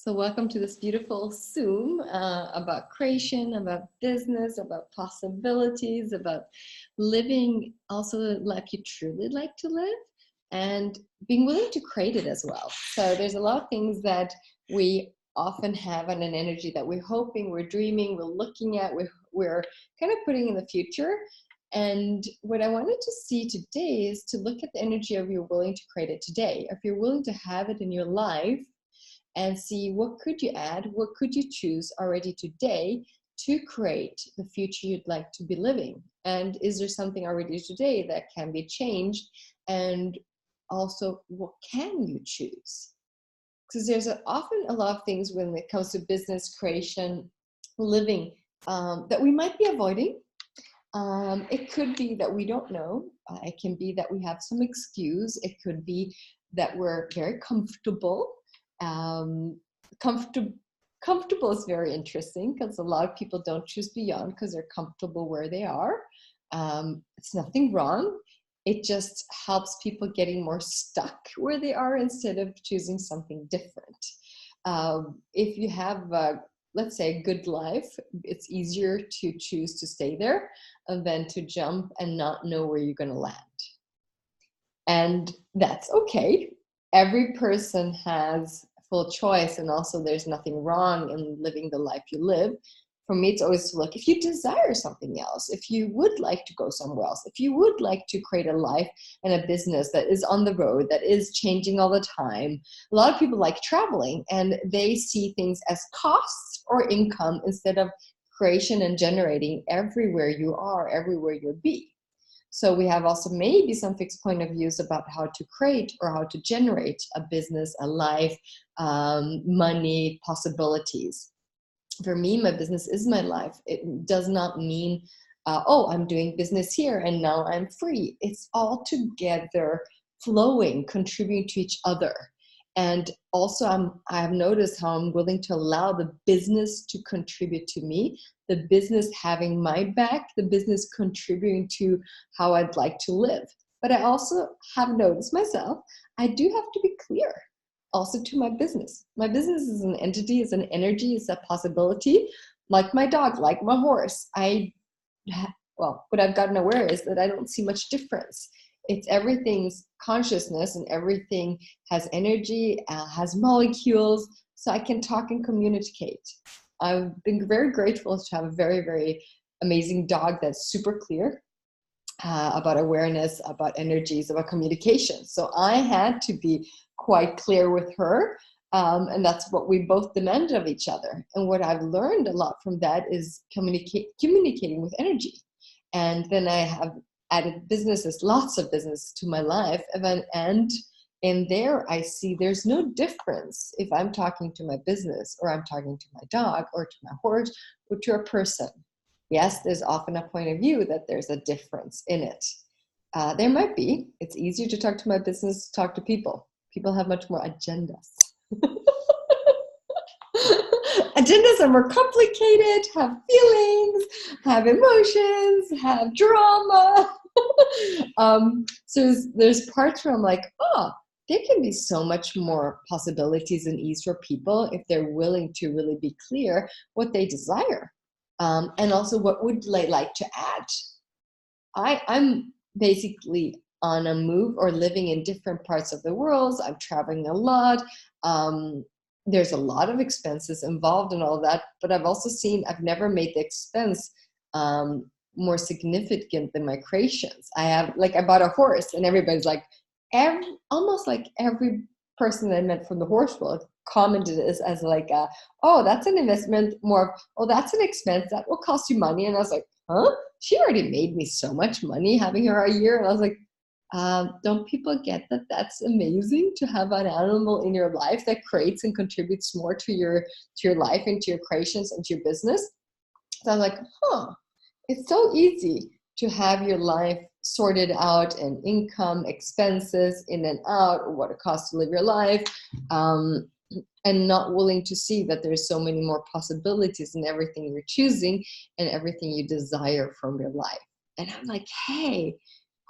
So welcome to this beautiful Zoom about creation, about business, about possibilities, about living also the life you truly like to live and being willing to create it as well. So there's a lot of things that we often have on an energy that we're hoping, we're dreaming, we're looking at, we're kind of putting in the future. And what I wanted to see today is to look at the energy of you're willing to create it today. If you're willing to have it in your life, and see what could you add, what could you choose already today to create the future you'd like to be living. And is there something already today that can be changed? And also, what can you choose? Because there's often a lot of things when it comes to business creation, living, that we might be avoiding. It could be that we don't know. It can be that we have some excuse. It could be that we're very comfortable. Comfortable is very interesting because a lot of people don't choose beyond because they're comfortable where they are. It's nothing wrong. It just helps people getting more stuck where they are instead of choosing something different. If you have, let's say, a good life, it's easier to choose to stay there than to jump and not know where you're going to land. And that's okay. Every person has full choice, and also there's nothing wrong in living the life you live. For me, it's always to look, if you desire something else, if you would like to go somewhere else, if you would like to create a life and a business that is on the road, that is changing all the time. A lot of people like traveling and they see things as costs or income instead of creation and generating everywhere you are, everywhere you'll be. So we have also maybe some fixed point of views about how to create or how to generate a business, a life, money, possibilities. For me, my business is my life. It does not mean, oh, I'm doing business here and now I'm free. It's all together flowing, contributing to each other. And also I have noticed how I'm willing to allow the business to contribute to me, the business having my back, the business contributing to how I'd like to live. But I also have noticed myself, I do have to be clear also to my business. My business is an entity, is an energy, is a possibility, like my dog, like my horse. What I've gotten aware is that I don't see much difference. It's everything's consciousness and everything has energy, has molecules, so I can talk and communicate. I've been very grateful to have a very, very amazing dog that's super clear about awareness, about energies, about communication. So I had to be quite clear with her, and that's what we both demanded of each other. And what I've learned a lot from that is communicating with energy. And then I have added businesses, lots of business to my life. And in there, I see there's no difference if I'm talking to my business or I'm talking to my dog or to my horse or to a person. Yes, there's often a point of view that there's a difference in it. There might be. It's easier to talk to my business, talk to people. People have much more agendas. Agendas are more complicated, have feelings, have emotions, have drama. So there's parts where I'm like, oh, there can be so much more possibilities and ease for people if they're willing to really be clear what they desire. And also what would they like to add. I'm basically on a move or living in different parts of the world. I'm traveling a lot. There's a lot of expenses involved in all that, but I've also seen I've never made the expense more significant than my creations. I bought a horse, and everybody's like, almost like every person that I met from the horse world commented it as like, oh, that's an investment, more, oh, that's an expense, that will cost you money. And I was like, huh? She already made me so much money having her a year. And I was like, don't people get that that's amazing to have an animal in your life that creates and contributes more to your life and to your creations and to your business? So I'm like, it's so easy to have your life sorted out and income, expenses in and out, or what it costs to live your life, and not willing to see that there's so many more possibilities in everything you're choosing and everything you desire from your life. And I'm like, hey,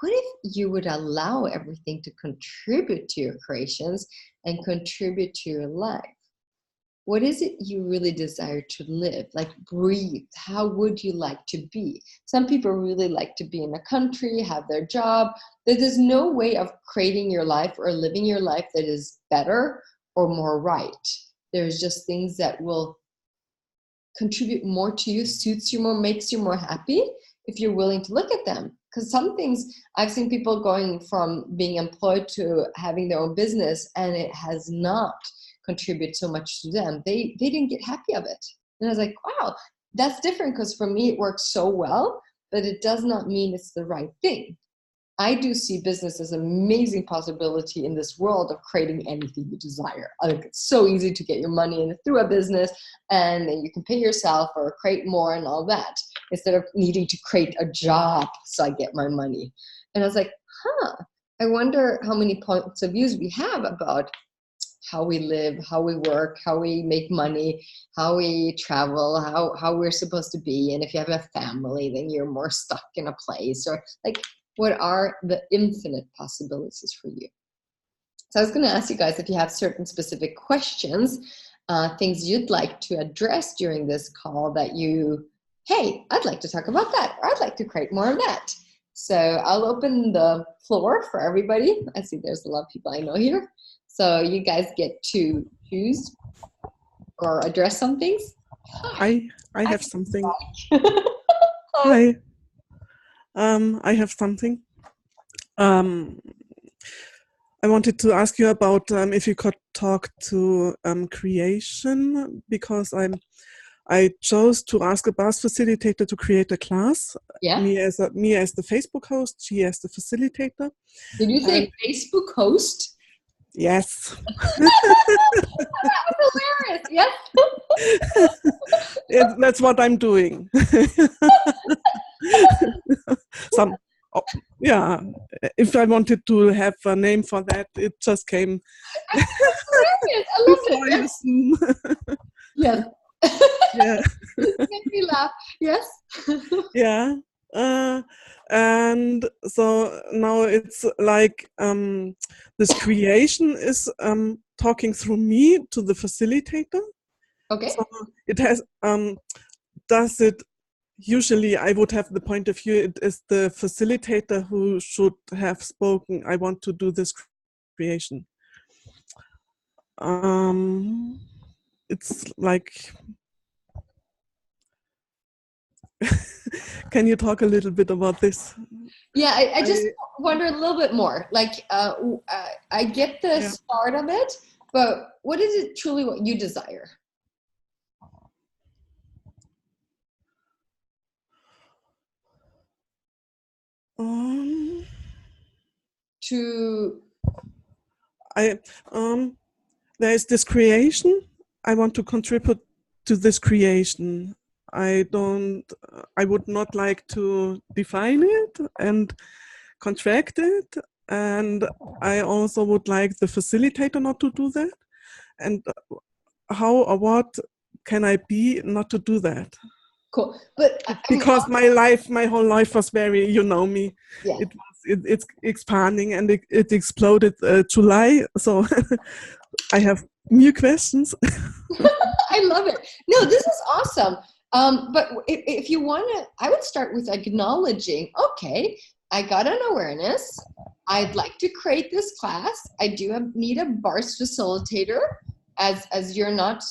what if you would allow everything to contribute to your creations and contribute to your life? what is it you really desire to live? Like breathe. How would you like to be? Some people really like to be in a country, have their job. There's no way of creating your life or living your life that is better or more right. There's just things that will contribute more to you, suits you more, makes you more happy if you're willing to look at them. Because some things, I've seen people going from being employed to having their own business, and it has not contributed so much to them. They didn't get happy of it. And I was like, wow, that's different, because for me it works so well, but it does not mean it's the right thing. I do see business as an amazing possibility in this world of creating anything you desire. I think it's so easy to get your money in through a business, and then you can pay yourself or create more and all that, instead of needing to create a job so I get my money. And I was like, I wonder how many points of views we have about how we live, how we work, how we make money, how we travel, how we're supposed to be. And if you have a family, then you're more stuck in a place, or like, what are the infinite possibilities for you? So I was going to ask you guys if you have certain specific questions, things you'd like to address during this call that hey, I'd like to talk about that, or I'd like to create more of that. So I'll open the floor for everybody. I see there's a lot of people I know here. So you guys get to choose or address some things. I have something. Hi. I have something. I wanted to ask you about if you could talk to creation, because I chose to ask a bus facilitator to create a class. Yeah. Me as the Facebook host, she as the facilitator. Did you say Facebook host? Yes. That was hilarious. Yes. That's what I'm doing. Yeah, if I wanted to have a name for that, it just came. Hilarious. I love it. Yes. Yeah. Make me laugh. Yes. Yeah. And so now it's like this creation is talking through me to the facilitator. Okay. So it has does it usually I would have the point of view it is the facilitator who should have spoken, I want to do this creation. It's like can you talk a little bit about this? Yeah, I just wonder a little bit more. Like, I get the start of it, but what is it truly what you desire? There is this creation. I want to contribute to this creation. I would not like to define it and contract it. And I also would like the facilitator not to do that. And how or what can I be not to do that? Cool. But because my whole life was very, you know me. Yeah. It's expanding and it exploded July. So I have new questions. I love it. No, this is awesome. But if you want to, I would start with acknowledging, okay, I got an awareness. I'd like to create this class. I do need a bars facilitator as you're not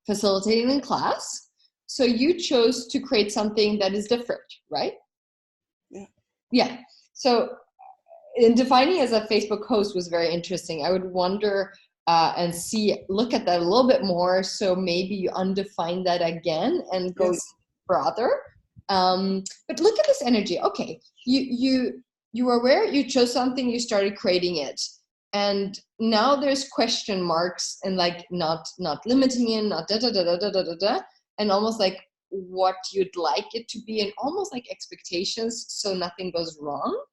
facilitating in class. So you chose to create something that is different, right? Yeah. Yeah. So in defining as a Facebook host was very interesting. I would wonder and look at that a little bit more. So maybe you undefine that again and go further. But look at this energy. Okay, you were aware, you chose something, you started creating it. And now there's question marks and like not limiting it, not da, and almost like what you'd like it to be, and almost like expectations so nothing goes wrong.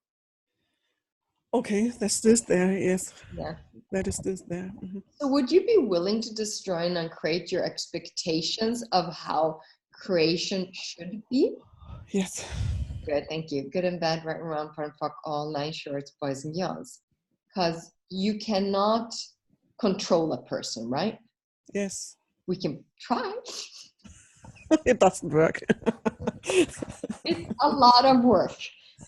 Okay, that's this there, yes. Yeah. That is this there. Mm-hmm. So would you be willing to destroy and uncreate your expectations of how creation should be? Yes. Good, thank you. Good and bad, right and wrong, fun, fuck all, nice shorts, boys and girls. Because you cannot control a person, right? Yes. We can try. It doesn't work. It's a lot of work,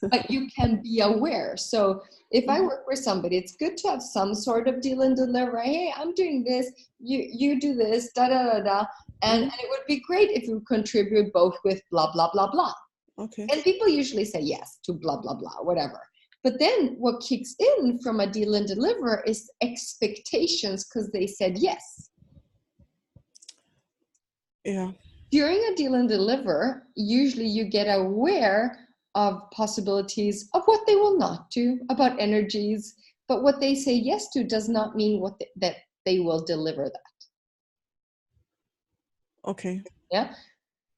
but you can be aware. So if I work with somebody, it's good to have some sort of deal and deliver. Hey, I'm doing this, you do this, da da da da. And it would be great if you contribute both with blah, blah, blah, blah. Okay. And people usually say yes to blah, blah, blah, whatever. But then what kicks in from a deal and deliver is expectations because they said yes. Yeah. During a deal and deliver, usually you get aware of possibilities of what they will not do, about energies, but what they say yes to does not mean that they will deliver that. Okay. Yeah.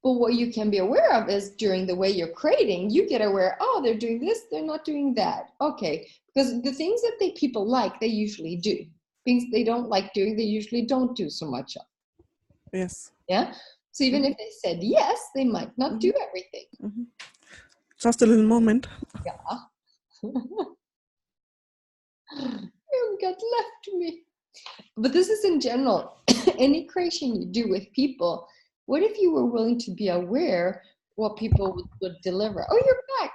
But what you can be aware of is during the way you're creating, you get aware, oh, they're doing this, they're not doing that. Okay. Because the things that people like, they usually do. Things they don't like doing, they usually don't do so much of. Yes. Yeah. So even if they said yes, they might not do everything. Just a little moment. Yeah. You got left me. But this is in general. Any creation you do with people, what if you were willing to be aware what people would deliver? Oh, you're back.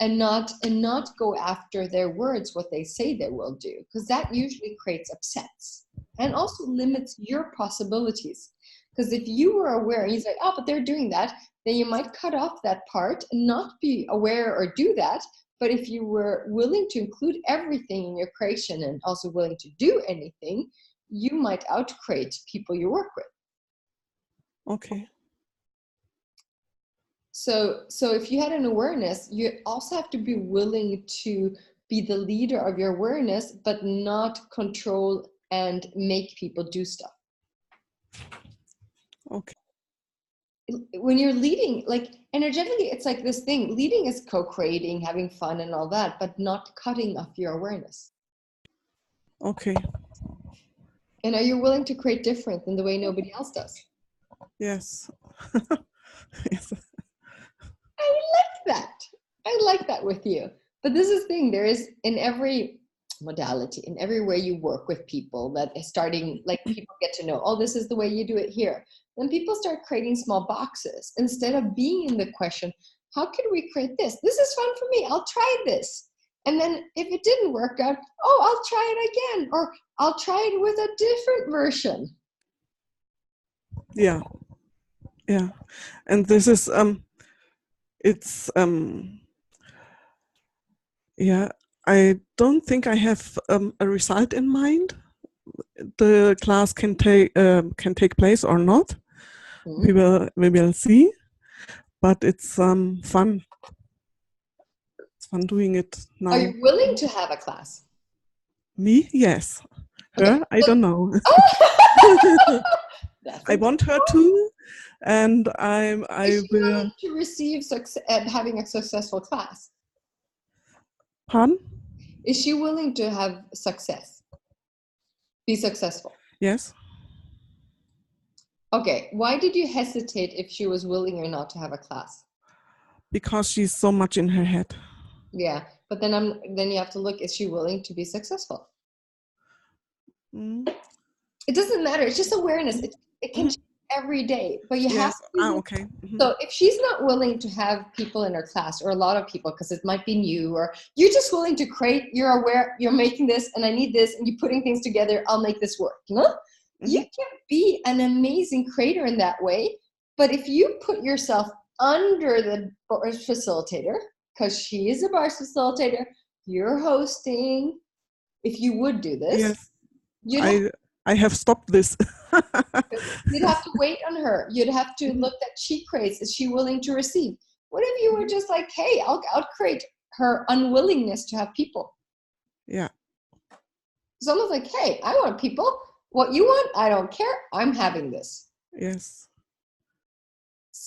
And not go after their words, what they say they will do, because that usually creates upsets and also limits your possibilities. Because if you were aware and you say, oh, but they're doing that, then you might cut off that part and not be aware or do that. But if you were willing to include everything in your creation and also willing to do anything, you might outcreate people you work with. Okay. So if you had an awareness, you also have to be willing to be the leader of your awareness, but not control and make people do stuff. Okay. When you're leading, like energetically, it's like this thing. Leading is co-creating, having fun and all that, but not cutting off your awareness. Okay. And are you willing to create different than the way nobody else does? Yes. Yes. I like that. I like that with you. But this is the thing, there is in every modality, in every way you work with people, that is starting, like people get to know, oh, this is the way you do it here. Then people start creating small boxes instead of being in the question, how can we create this? This is fun for me. I'll try this. And then if it didn't work out, oh, I'll try it again, or I'll try it with a different version. Yeah. Yeah. And this is it's yeah, I don't think I have a result in mind. The class can take place or not. Mm-hmm. We will see. But it's fun. It's fun doing it now. Are you willing to have a class? Me? Yes. Okay. Her? I don't know. I want her to, and I Is she will. willing to receive success and having a successful class? Pardon? Is she willing to have success? Be successful? Yes. Okay. Why did you hesitate if she was willing or not to have a class? Because she's so much in her head. Yeah, but then you have to look, is she willing to be successful? It doesn't matter. It's just awareness. It can change every day, but you have to. Okay. So if she's not willing to have people in her class, or a lot of people, because it might be new, or you're just willing to create, you're aware, you're making this and I need this, and you're putting things together, I'll make this work. You know? You can be an amazing creator in that way, but if you put yourself under the bars facilitator, because she is a bars facilitator, you're hosting, if you would do this, yes, I have stopped this. you'd have to wait on her. You'd have to look at she creates. Is she willing to receive? What if you were just like, hey, I'll create her unwillingness to have people? Yeah. It's almost like, hey, I want people. What you want, I don't care. I'm having this. Yes.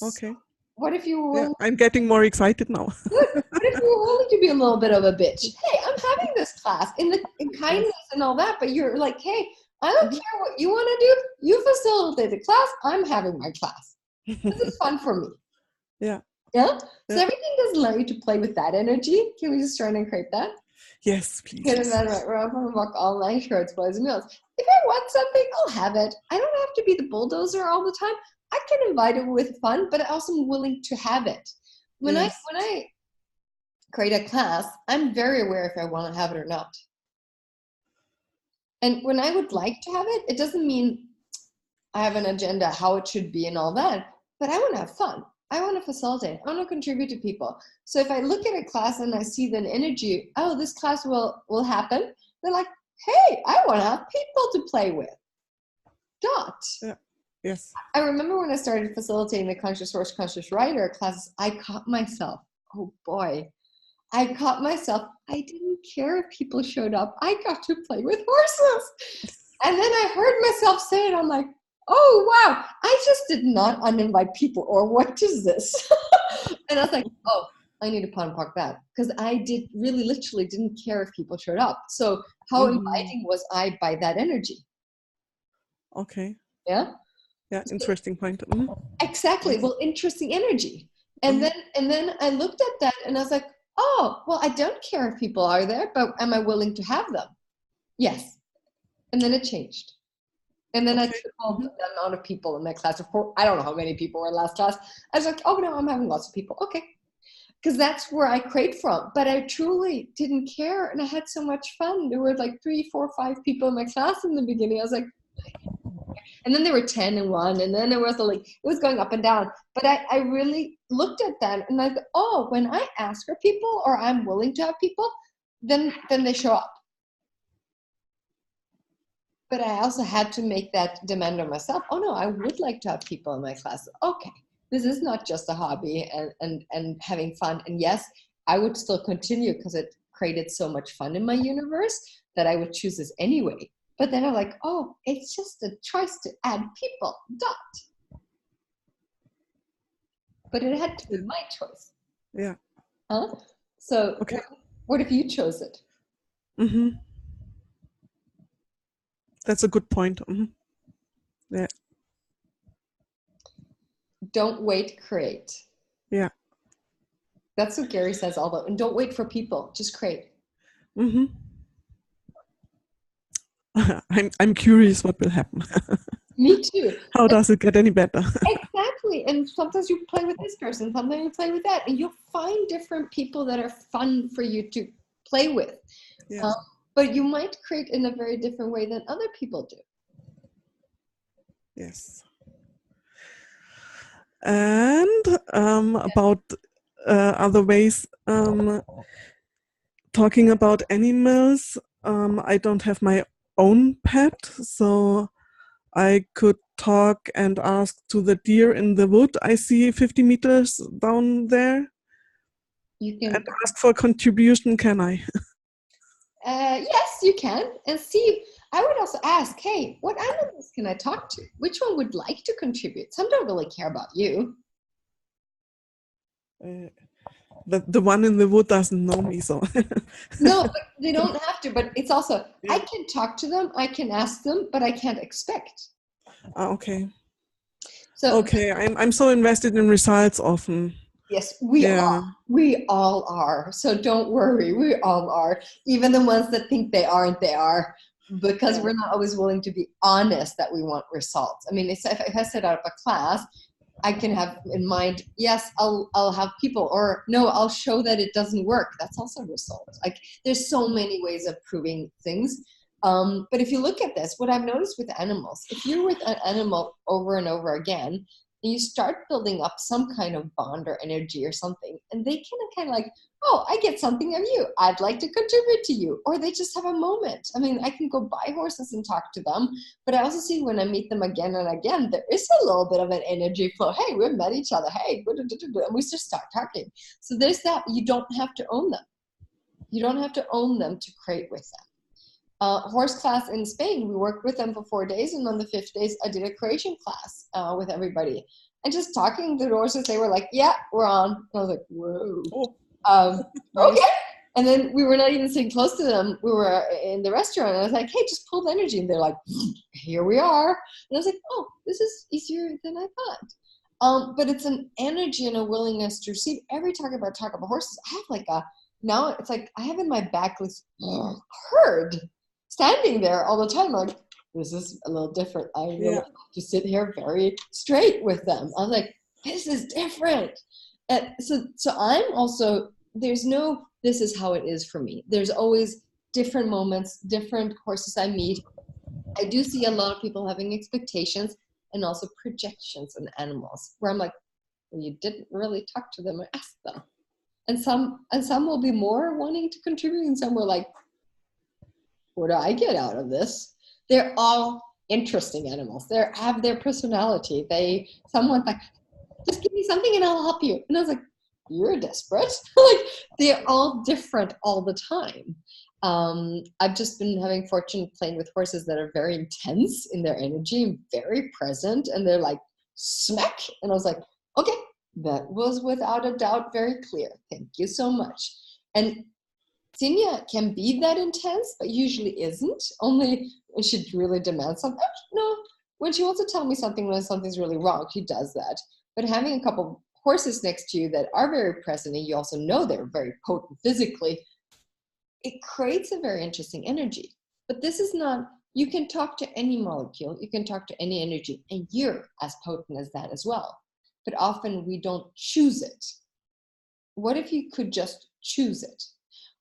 Okay. What if you were willing? I'm getting more excited now. Good. What if you were willing to be a little bit of a bitch? Hey, I'm having this class in kindness and all that, but you're like, hey, I don't care what you want to do. You facilitate the class. I'm having my class. This is fun for me. Yeah. Yeah. So everything doesn't allow you to play with that energy. Can we just try and create that? Yes, Get a please. man right around and walk all night, shorts, boys, and meals. If I want something, I'll have it. I don't have to be the bulldozer all the time. I can invite it with fun, but I also am willing to have it. When Yes. I create a class, I'm very aware if I want to have it or not. And when I would like to have it, it doesn't mean I have an agenda, how it should be and all that, but I want to have fun. I want to facilitate. I want to contribute to people. So if I look at a class and I see the energy, oh, this class will happen, they're like, hey, I want to have people to play with. Dot. Yeah. Yes. I remember when I started facilitating the Conscious Horse, Conscious Rider classes, I caught myself. Oh boy. I caught myself. I didn't care if people showed up. I got to play with horses. And then I heard myself say it. I'm like, oh, wow. I just did not uninvite people, or what is this? And I was like, oh, I need to unpack that. Because I really literally didn't care if people showed up. So how inviting was I by that energy? Okay. Yeah. Yeah, interesting point. Exactly. Yes. Well, interesting energy. And then I looked at that and I was like, oh, well, I don't care if people are there, but am I willing to have them? Yes. And then it changed. And then I took all the amount of people in my class. Of course, I don't know how many people were in last class. I was like, oh, no, I'm having lots of people. Okay. Because that's where I create from. But I truly didn't care. And I had so much fun. There were like 3, 4, 5 people in my class in the beginning. I was like, and then there were 10 and 1. And then it was like, it was going up and down. But I really looked at that and I thought, oh, when I ask for people or I'm willing to have people, then they show up. But I also had to make that demand on myself. Oh no, I would like to have people in my class. Okay, this is not just a hobby and having fun. And yes, I would still continue because it created so much fun in my universe that I would choose this anyway. But then I'm like, oh, it's just a choice to add people, dot. But it had to be my choice. Yeah. Huh? So Okay. what if you chose it? That's a good point. Yeah. Don't wait, create. Yeah. That's what Gary says, although, and don't wait for people, just create. I'm curious what will happen. Me too. How does it get any better? Exactly. And sometimes you play with this person, sometimes you play with that, and you'll find different people that are fun for you to play with. Yes. But you might create in a very different way than other people do. Yes. And about other ways, talking about animals, I don't have my own pet, so I could talk and ask to the deer in the wood I see 50 meters down there. You can and ask for contribution, can I? yes, you can. And see, I would also ask, hey, what animals can I talk to? Which one would like to contribute? Some don't really care about you. The one in the wood doesn't know me, so. No, but they don't have to. But it's also, I can talk to them, I can ask them, but I can't expect. Okay. So okay, I'm so invested in results often. Yes, we are. We all are. So don't worry. We all are. Even the ones that think they aren't, they are. Because we're not always willing to be honest that we want results. I mean, if I set up a class, I can have in mind, yes, I'll have people, or no, I'll show that it doesn't work. That's also a result. Like there's so many ways of proving things. But if you look at this, what I've noticed with animals, if you're with an animal over and over again, and you start building up some kind of bond or energy or something, and they can kind of like, oh, I get something of you. I'd like to contribute to you. Or they just have a moment. I mean, I can go buy horses and talk to them, but I also see when I meet them again and again, there is a little bit of an energy flow. Hey, we've met each other. Hey, and we just start talking. So there's that. You don't have to own them. You don't have to own them to create with them. Horse class in Spain, we worked with them for 4 days, and on the 5th days, I did a creation class with everybody. And just talking to the horses, they were like, yeah, we're on. And I was like, whoa. Okay. And then we were not even sitting close to them. We were in the restaurant, and I was like, hey, just pull the energy. And they're like, here we are. And I was like, oh, this is easier than I thought. But it's an energy and a willingness to receive. Every talk about horses, I have like a now it's like I have in my back this herd standing there all the time. Like, this is a little different. I really Yeah. have to sit here very straight with them. I was like, this is different. And so I'm also, there's no, this is how it is for me. There's always different moments, different horses I meet. I do see a lot of people having expectations and also projections in animals where I'm like, well, you didn't really talk to them or ask them. And some will be more wanting to contribute, and some were like, what do I get out of this? They're all interesting animals. They have their personality. Someone's like, just give me something and I'll help you. And I was like, you're desperate. Like, they're all different all the time. I've just been having fortune playing with horses that are very intense in their energy and very present, and they're like smack. And I was like, okay, that was without a doubt very clear. Thank you so much. And Xenia can be that intense, but usually isn't. Only when she really demands something. No, when she wants to tell me something when something's really wrong, she does that. But having a couple horses next to you that are very present, and you also know they're very potent physically, it creates a very interesting energy. But this is not, you can talk to any molecule, you can talk to any energy, and you're as potent as that as well. But often we don't choose it. What if you could just choose it?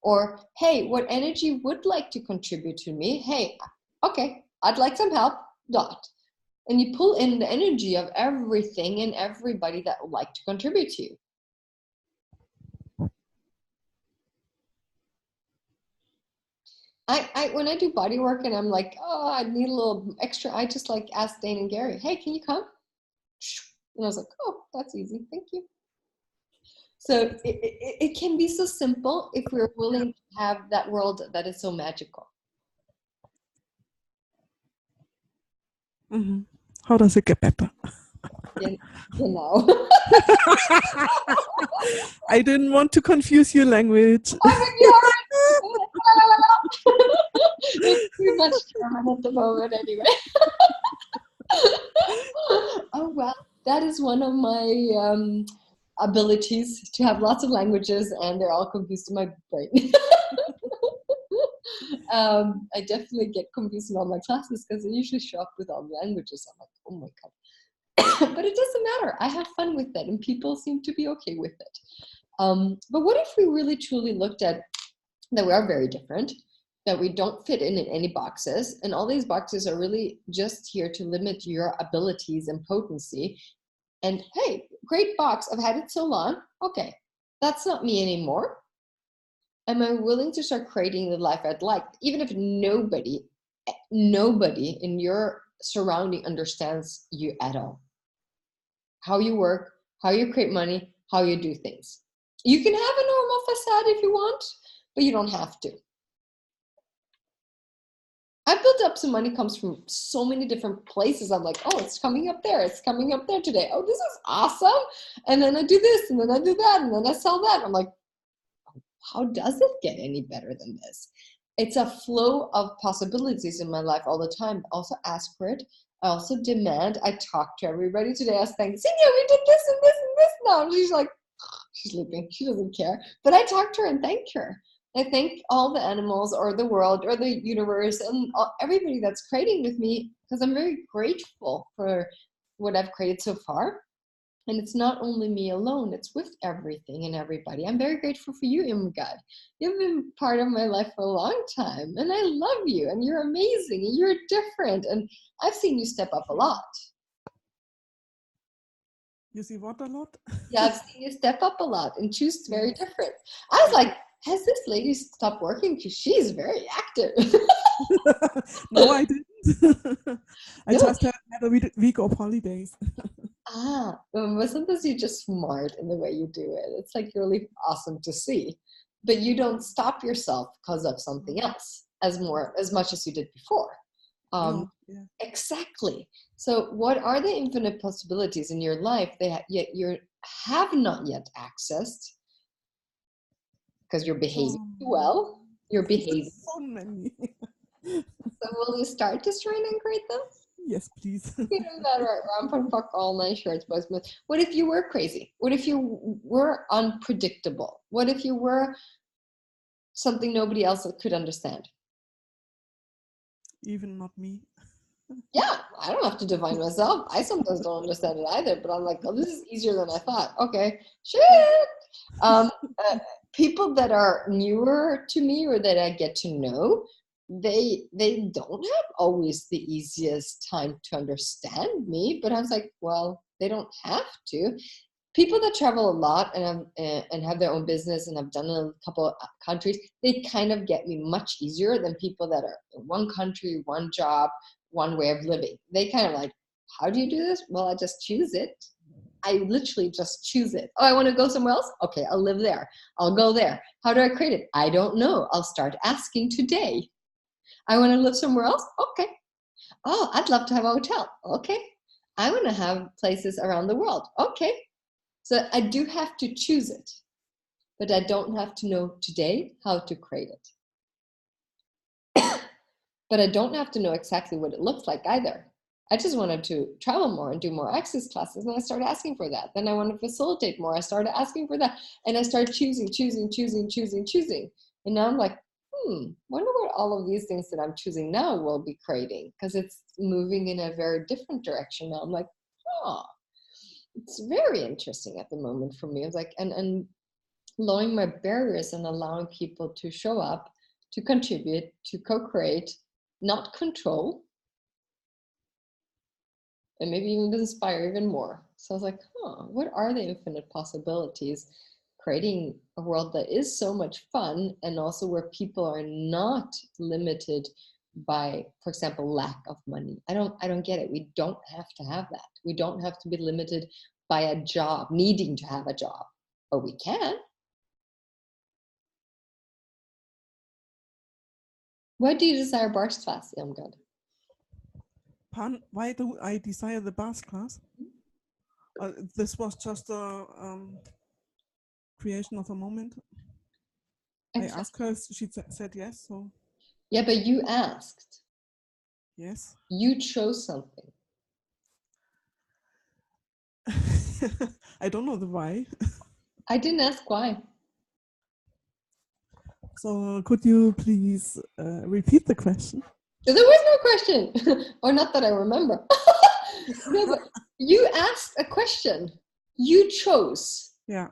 Or, hey, what energy would like to contribute to me? Hey, okay, I'd like some help, dot. And you pull in the energy of everything and everybody that would like to contribute to you. When I do body work and I'm like, oh, I need a little extra, I just like ask Dane and Gary, hey, can you come? And I was like, oh, that's easy, thank you. So it can be so simple if we're willing to have that world that is so magical. Mm-hmm. How does it get better? You know. I didn't want to confuse your language. It's too much German at the moment anyway. Oh, well, that is one of my abilities, to have lots of languages and they're all confused in my brain. I definitely get confused in all my classes because I usually show up with all the languages. I'm like, oh my God. But it doesn't matter. I have fun with it and people seem to be okay with it. But what if we really truly looked at that we are very different, that we don't fit in any boxes, and all these boxes are really just here to limit your abilities and potency. And hey, great box, I've had it so long. Okay, that's not me anymore. Am I willing to start creating the life I'd like, even if nobody in your surrounding understands you at all? How you work, how you create money, how you do things. You can have a normal facade if you want, but you don't have to. I built up some money comes from so many different places. I'm like, oh, it's coming up there. It's coming up there today. Oh, this is awesome. And then I do this, and then I do that, and then I sell that. I'm like, how does it get any better than this? It's a flow of possibilities in my life all the time. I also ask for it. I also demand. I talk to everybody today. I was thinking, Cynthia, we did this and this and this now. And she's like, she's sleeping. She doesn't care. But I talk to her and thank her. I thank all the animals or the world or the universe and everybody that's creating with me, because I'm very grateful for what I've created so far. And it's not only me alone, it's with everything and everybody. I'm very grateful for you, Imgad. You've been part of my life for a long time, and I love you, and you're amazing, and you're different, and I've seen you step up a lot. You see what a lot? Yeah, I've seen you step up a lot and choose very different. I was like, has this lady stopped working? Because she's very active. No, I didn't. I No. just had a week of holidays. But sometimes you're just smart in the way you do it. It's like really awesome to see. But you don't stop yourself because of something else as much as you did before. No, yeah. Exactly. So what are the infinite possibilities in your life that yet you have not yet accessed? Because you're behaving well. You're behaving. So many. So will you start to try and create them? Yes, please. You know that, right? I'm gonna fuck all my shirts, but what if you were crazy? What if you were unpredictable? What if you were something nobody else could understand. Even not me. Yeah, I don't have to define myself. I sometimes don't understand it either, but I'm like, oh, this is easier than I thought. Okay, shit. Um, People that are newer to me or that I get to know, they don't have always the easiest time to understand me. But I was like, well, they don't have to. People that travel a lot and have their own business and have done a couple of countries, they kind of get me much easier than people that are in one country, one job, one way of living. They kind of like, how do you do this? Well, I just choose it. I literally just choose it. Oh, I want to go somewhere else? Okay, I'll live there. I'll go there. How do I create it? I don't know. I'll start asking today. I want to live somewhere else? Okay. Oh, I'd love to have a hotel. Okay. I want to have places around the world. Okay. So I do have to choose it, but I don't have to know today how to create it. But I don't have to know exactly what it looks like either. I just wanted to travel more and do more access classes, and I started asking for that. Then I want to facilitate more. I started asking for that, and I started choosing. And now I'm like, wonder what all of these things that I'm choosing now will be creating, because it's moving in a very different direction now. I'm like, oh, it's very interesting at the moment for me. It's like, and lowering my barriers and allowing people to show up, to contribute, to co-create, not control, and maybe even inspire even more. So I was like, what are the infinite possibilities? Creating a world that is so much fun, and also where people are not limited by, for example, lack of money. I don't get it. We don't have to have that. We don't have to be limited by a job, needing to have a job, but we can. Why do you desire Bar's class, Irmgard? Why do I desire the Bars class? This was just a creation of a moment. Exactly. I asked her, she said yes. So yeah, but you asked. Yes. You chose something. I don't know the why. I didn't ask why. So could you please repeat the question? There was no question, or not that I remember. No, but you asked a question. You chose. Yeah.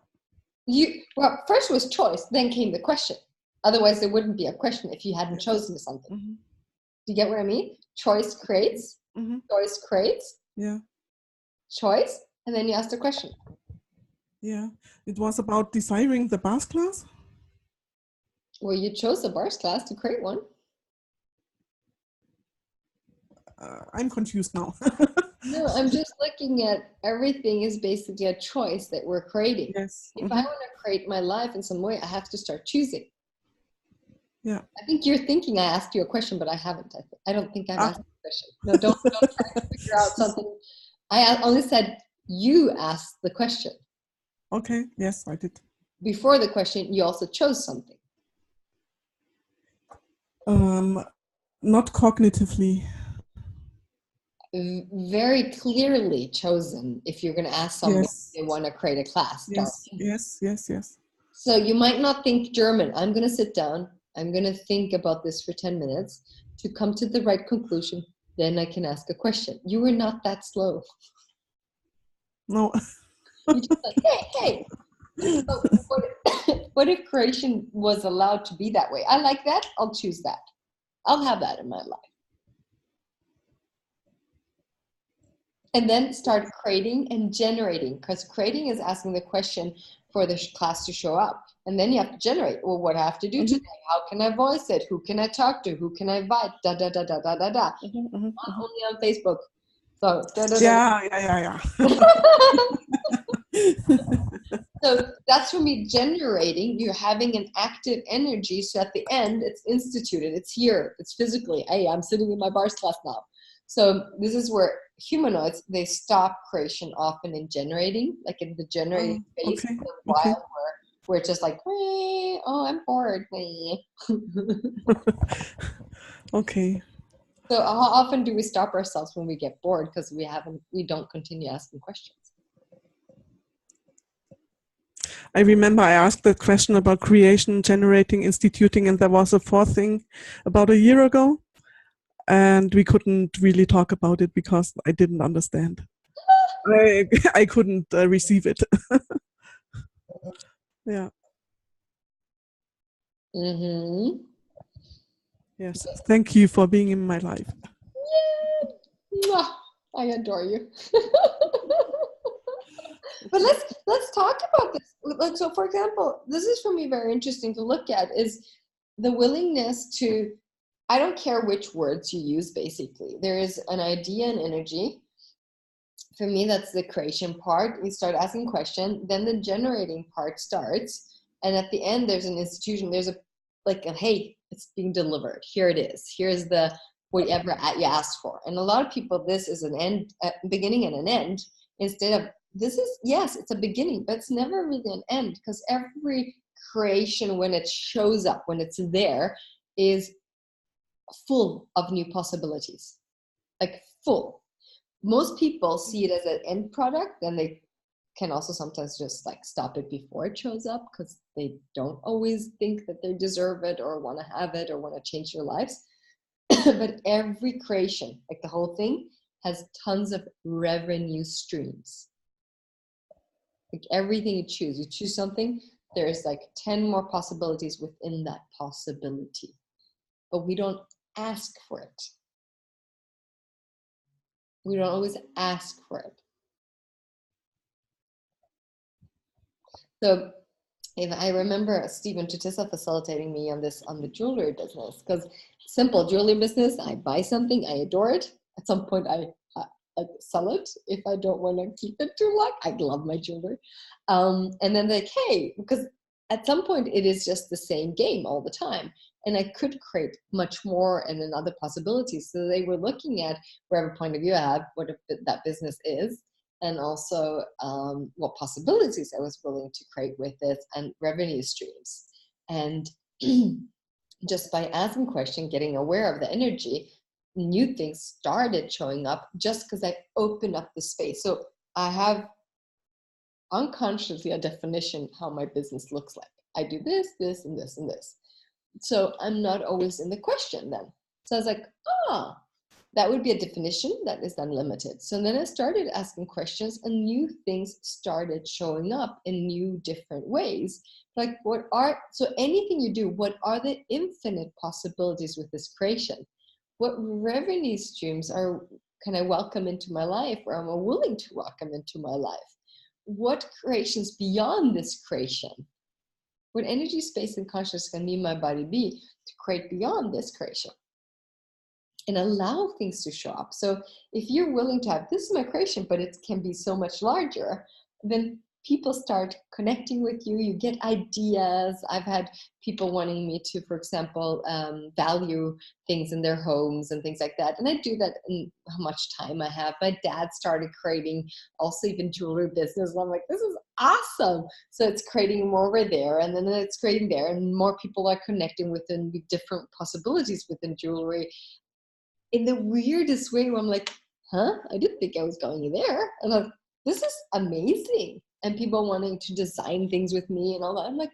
Well, first was choice, then came the question. Otherwise, there wouldn't be a question if you hadn't chosen something. Mm-hmm. Do you get what I mean? Choice creates. Mm-hmm. Choice creates. Yeah. Choice, and then you asked a question. Yeah. It was about desiring the Bars class. Well, you chose the Bars class to create one. I'm confused now. No, I'm just looking at everything is basically a choice that we're creating. Yes. If I want to create my life in some way, I have to start choosing. Yeah. I think you're thinking I asked you a question, but I haven't. I don't think I've asked a question. No, don't try to figure out something. I only said you asked the question. Okay. Yes, I did. Before the question, you also chose something. Not cognitively. Very clearly chosen. If you're going to ask somebody, yes. They want to create a class. Yes. Yes. So you might not think German. I'm going to sit down. I'm going to think about this for 10 minutes to come to the right conclusion. Then I can ask a question. You were not that slow. No. You just like, hey. So what if creation was allowed to be that way? I like that. I'll choose that. I'll have that in my life. And then start creating and generating, because creating is asking the question for the class to show up. And then you have to generate. Well, what do I have to do today? How can I voice it? Who can I talk to? Who can I invite? Da. Not only on Facebook. So Yeah. So that's for me generating. You're having an active energy. So at the end, it's instituted. It's here. It's physically. Hey, I'm sitting in my Bars class now. So this is where humanoids, they stop creation often in generating, like in the generating phase. Okay. While we're just like, oh, I'm bored. Okay. So how often do we stop ourselves when we get bored because we don't continue asking questions? I remember I asked that question about creation, generating, instituting, and there was a fourth thing about a year ago, and we couldn't really talk about it because I didn't understand. I couldn't receive it. Yeah. Mm-hmm. Yes. Thank you for being in my life. Mwah. I adore you. But let's talk about this. Like, so for example, this is for me very interesting to look at, is the willingness to, I don't care which words you use, basically. There is an idea and energy. For me, that's the creation part. We start asking questions, then the generating part starts. And at the end, there's an institution, there's hey, it's being delivered. Here it is. Here's the whatever you asked for. And a lot of people, this is an end, a beginning and an end, instead of, this is, yes, it's a beginning, but it's never really an end, because every creation, when it shows up, when it's there, is full of new possibilities, like full. Most people see it as an end product, and they can also sometimes just like stop it before it shows up, because they don't always think that they deserve it or want to have it or want to change their lives. But every creation, like the whole thing, has tons of revenue streams. Like everything you choose something, there's like 10 more possibilities within that possibility. But we don't ask for it. We don't always ask for it. So if I remember Stephen Tutissa facilitating me on the jewelry business, because simple jewelry business, I buy something, I adore it. At some point, I sell it if I don't want to keep it too long. I love my jewelry. And then like, hey, because at some point it is just the same game all the time. And I could create much more and then other possibilities. So they were looking at whatever point of view I have, what that business is, and also what possibilities I was willing to create with it, and revenue streams. And just by asking questions, getting aware of the energy, new things started showing up just because I opened up the space. So I have unconsciously a definition how my business looks like. I do this, this, and this, and this. So I'm not always in the question then. So I was like, that would be a definition that is unlimited. So then I started asking questions, and new things started showing up in new different ways. Like so anything you do, what are the infinite possibilities with this creation? What revenue streams can I welcome into my life, or am I willing to welcome into my life? What creations beyond this creation? What energy, space, and consciousness can me and my body be to create beyond this creation? And allow things to show up. So if you're willing to have, this is my creation, but it can be so much larger, then people start connecting with you. You get ideas. I've had people wanting me to, for example, value things in their homes and things like that. And I do that in how much time I have. My dad started creating also even jewelry business. And I'm like, this is awesome. So it's creating more over there, and then it's creating there, and more people are connecting within the different possibilities within jewelry. In the weirdest way, where I'm like, I didn't think I was going there. And I'm like, this is amazing. And people wanting to design things with me and all that. I'm like,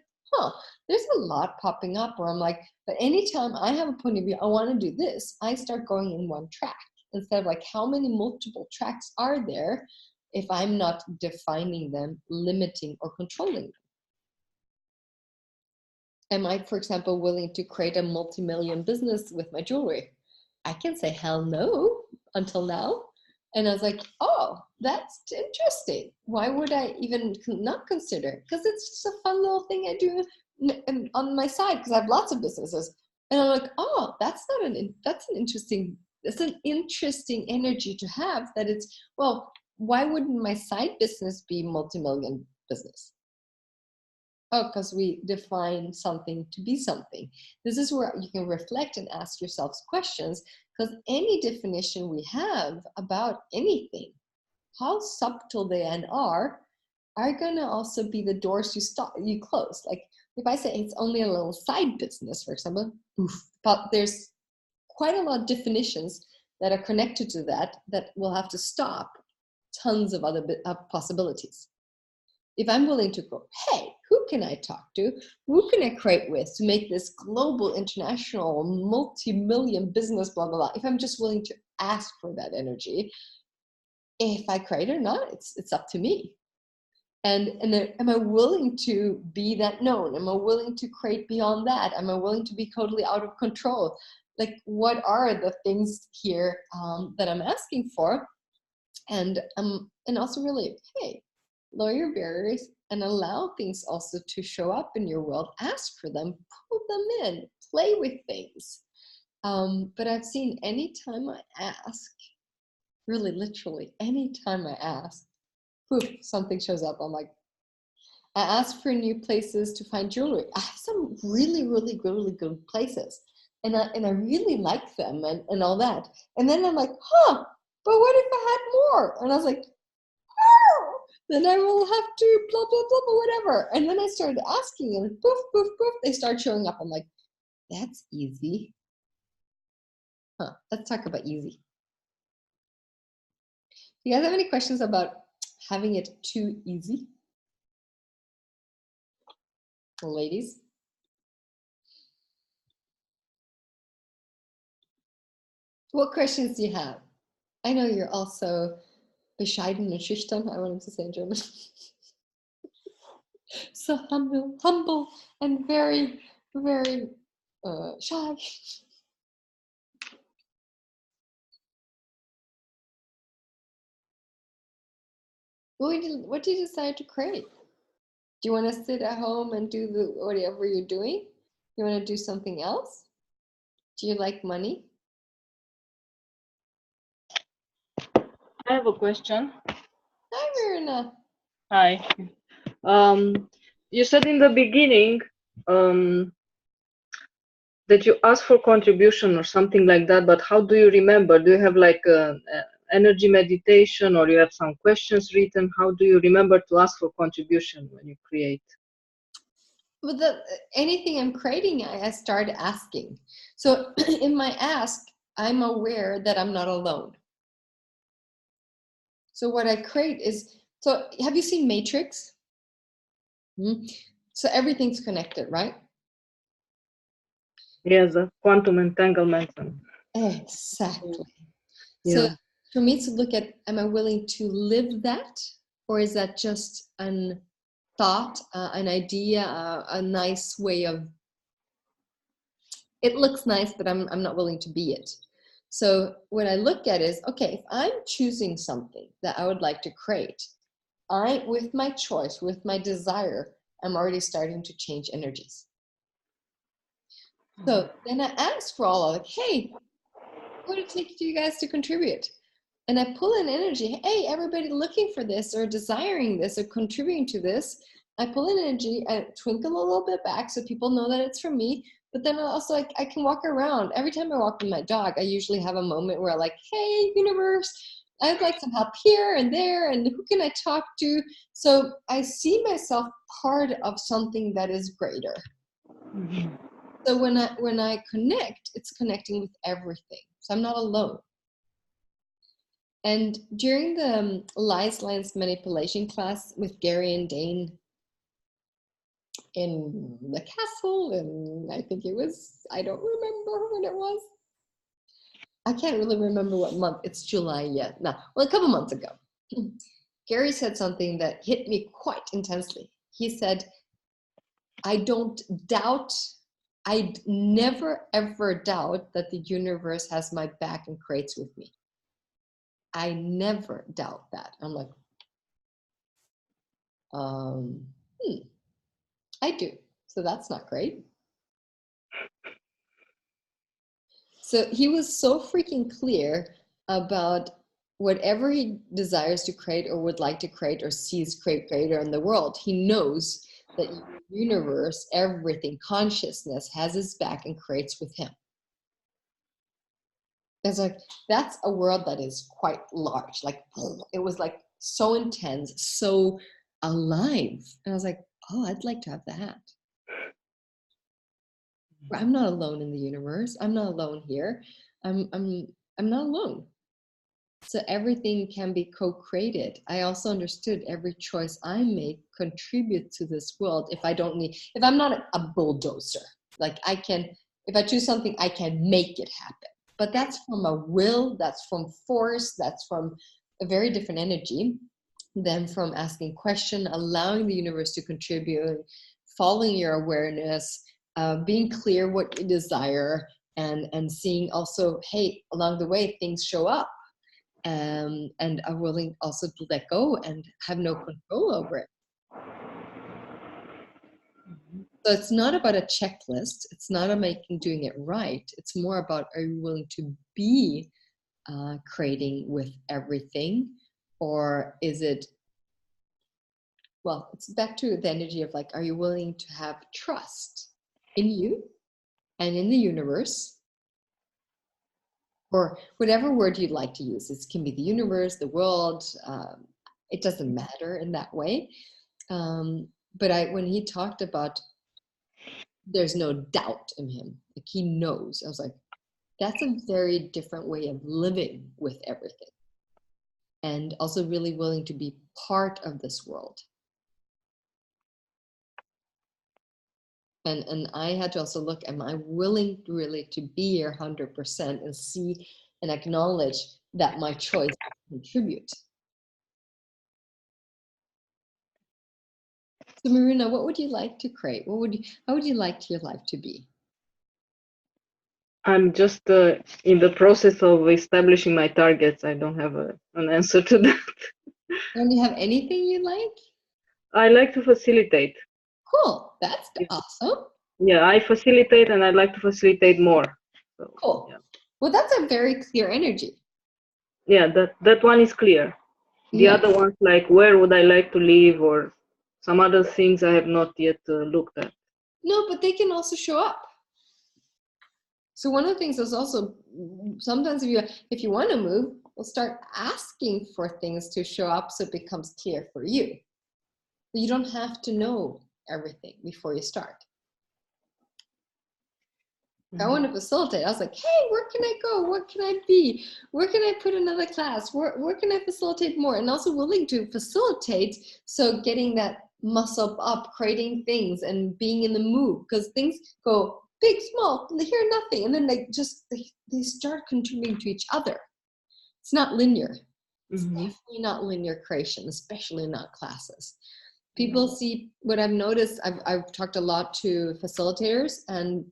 there's a lot popping up where I'm like, but anytime I have a point of view, I want to do this, I start going in one track instead of like, how many multiple tracks are there if I'm not defining them, limiting, or controlling them? Am I, for example, willing to create a multi-million business with my jewelry? I can say hell no until now. And I was like, that's interesting. Why would I even not consider? Because it's just a fun little thing I do on my side, because I have lots of businesses. And I'm like, that's an interesting energy to have, that it's, well, why wouldn't my side business be multi-million business? Because we define something to be something. This is where you can reflect and ask yourselves questions, because any definition we have about anything, how subtle they are going to also be the doors you close. Like if I say it's only a little side business, for example, but there's quite a lot of definitions that are connected to that will have to stop tons of other possibilities. If I'm willing to go, hey, who can I talk to? Who can I create with to make this global, international, multi-million business, blah, blah, blah. If I'm just willing to ask for that energy, if I create or not, it's up to me. And am I willing to be that known? Am I willing to create beyond that? Am I willing to be totally out of control? Like, what are the things here that I'm asking for? And also really, hey, lower your barriers and allow things also to show up in your world. Ask for them, pull them in, play with things. But I've seen anytime I ask, really literally, anytime I ask, poof, something shows up. I'm like, I ask for new places to find jewelry. I have some really, really, really good places. And I really like them and all that. And then I'm like, huh, but what if I had more? And I was like, oh, then I will have to blah, blah, blah, blah, whatever. And then I started asking and poof, poof, poof, they start showing up. I'm like, that's easy. Huh, let's talk about easy. Do you guys have any questions about having it too easy? Ladies? What questions do you have? I know you're also bescheiden and schüchtern, I wanted to say in German. So humble and very, very shy. What did you decide to create? Do you want to sit at home and do whatever you're doing? You want to do something else? Do you like money? I have a question. Hi, Verena. Hi. You said in the beginning that you asked for contribution or something like that, but how do you remember? Do you have like a energy meditation, or you have some questions written? How do you remember to ask for contribution when you create? With anything I'm creating, I start asking. So in my ask, I'm aware that I'm not alone. So what I create is, so have you seen Matrix? So everything's connected, right? Yes, quantum entanglement. Exactly. Yeah. So for me to look at, am I willing to live that? Or is that just an thought, an idea, a nice way of, it looks nice, but I'm not willing to be it. So what I look at is, okay, if I'm choosing something that I would like to create, with my choice, with my desire, I'm already starting to change energies. So then I ask for all of it, hey, what would it take for you guys to contribute? And I pull in energy, hey, everybody looking for this or desiring this or contributing to this. I pull in energy, I twinkle a little bit back so people know that it's from me. But then also I can walk around. Every time I walk with my dog, I usually have a moment where I'm like, hey, universe, I'd like some help here and there, and who can I talk to? So I see myself part of something that is greater. Mm-hmm. So when I connect, it's connecting with everything. So I'm not alone. And during the Lines manipulation class with Gary and Dane in the castle, and I think it was, I don't remember when it was. I can't really remember what month. It's July yet. No, well, a couple months ago. Gary said something that hit me quite intensely. He said, I'd never ever doubt that the universe has my back and creates with me. I never doubt that. I'm like, I do. So that's not great. So he was so freaking clear about whatever he desires to create or would like to create or sees greater in the world. He knows that the universe, everything, consciousness has his back and creates with him. It's like, that's a world that is quite large. Like, it was like so intense, so alive. And I was like, oh, I'd like to have that. I'm not alone in the universe. I'm not alone here. I'm not alone. So everything can be co-created. I also understood every choice I make contributes to this world. If I'm not a bulldozer, like if I choose something, I can make it happen. But that's from a will, that's from force, that's from a very different energy than from asking question, allowing the universe to contribute, following your awareness, being clear what you desire, and seeing also, hey, along the way, things show up. And are willing also to let go and have no control over it. So it's not about a checklist. It's not about doing it right. It's more about, are you willing to be creating with everything? Or is it, well, it's back to the energy of like, are you willing to have trust in you and in the universe? Or whatever word you'd like to use. It can be the universe, the world. It doesn't matter in that way. But when he talked about there's no doubt in him, like he knows, I was like, that's a very different way of living with everything. And also really willing to be part of this world. And I had to also look, am I willing really to be here 100% and see and acknowledge that my choice contribute? So Marina, what would you like to create? How would you like your life to be? I'm just in the process of establishing my targets. I don't have an answer to that. Don't you have anything you like? I like to facilitate. Cool, that's awesome. Yeah, I facilitate and I'd like to facilitate more. So, cool. Yeah. Well, that's a very clear energy. Yeah, that one is clear. The other ones, like where would I like to live or some other things I have not yet looked at. No, but they can also show up. So one of the things is also sometimes if you want to move, we'll start asking for things to show up so it becomes clear for you. But you don't have to know everything before you start. I want to facilitate. I was like, hey, where can I go? What can I be? Where can I put another class? Where can I facilitate more? And also willing to facilitate. So getting that muscle up, creating things and being in the mood, because things go big, small, here, nothing. And then they start contributing to each other. It's not linear. It's definitely not linear creation, especially not classes. People see what I've noticed. I've talked a lot to facilitators, and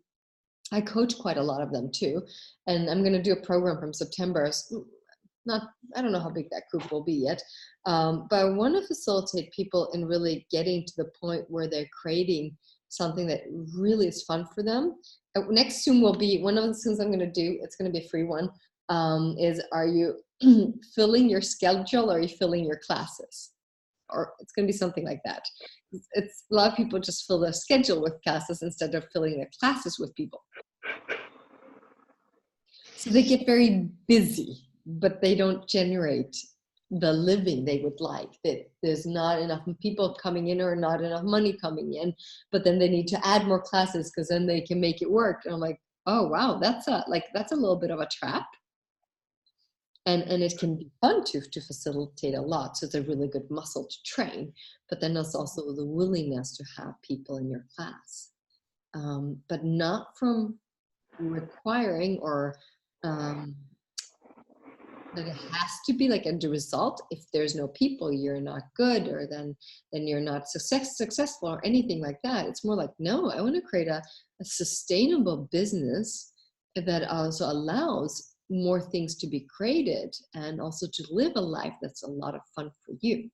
I coach quite a lot of them too, and I'm going to do a program from September. I don't know how big that group will be yet, but I want to facilitate people in really getting to the point where they're creating something that really is fun for them. Next Zoom will be, one of the things I'm going to do, it's going to be a free one, is are you filling your schedule or are you filling your classes? Or it's going to be something like that. It's a lot of people just fill their schedule with classes instead of filling their classes with people. So they get very busy, but they don't generate the living they would like. That there's not enough people coming in or not enough money coming in, but then they need to add more classes because then they can make it work. And I'm like, oh wow, that's a little bit of a trap. And it can be fun to facilitate a lot. So it's a really good muscle to train, but then there's also the willingness to have people in your class, but not from requiring or that it has to be like a result. If there's no people, you're not good, or then you're not successful or anything like that. It's more like, no, I want to create a sustainable business that also allows more things to be created and also to live a life that's a lot of fun for you.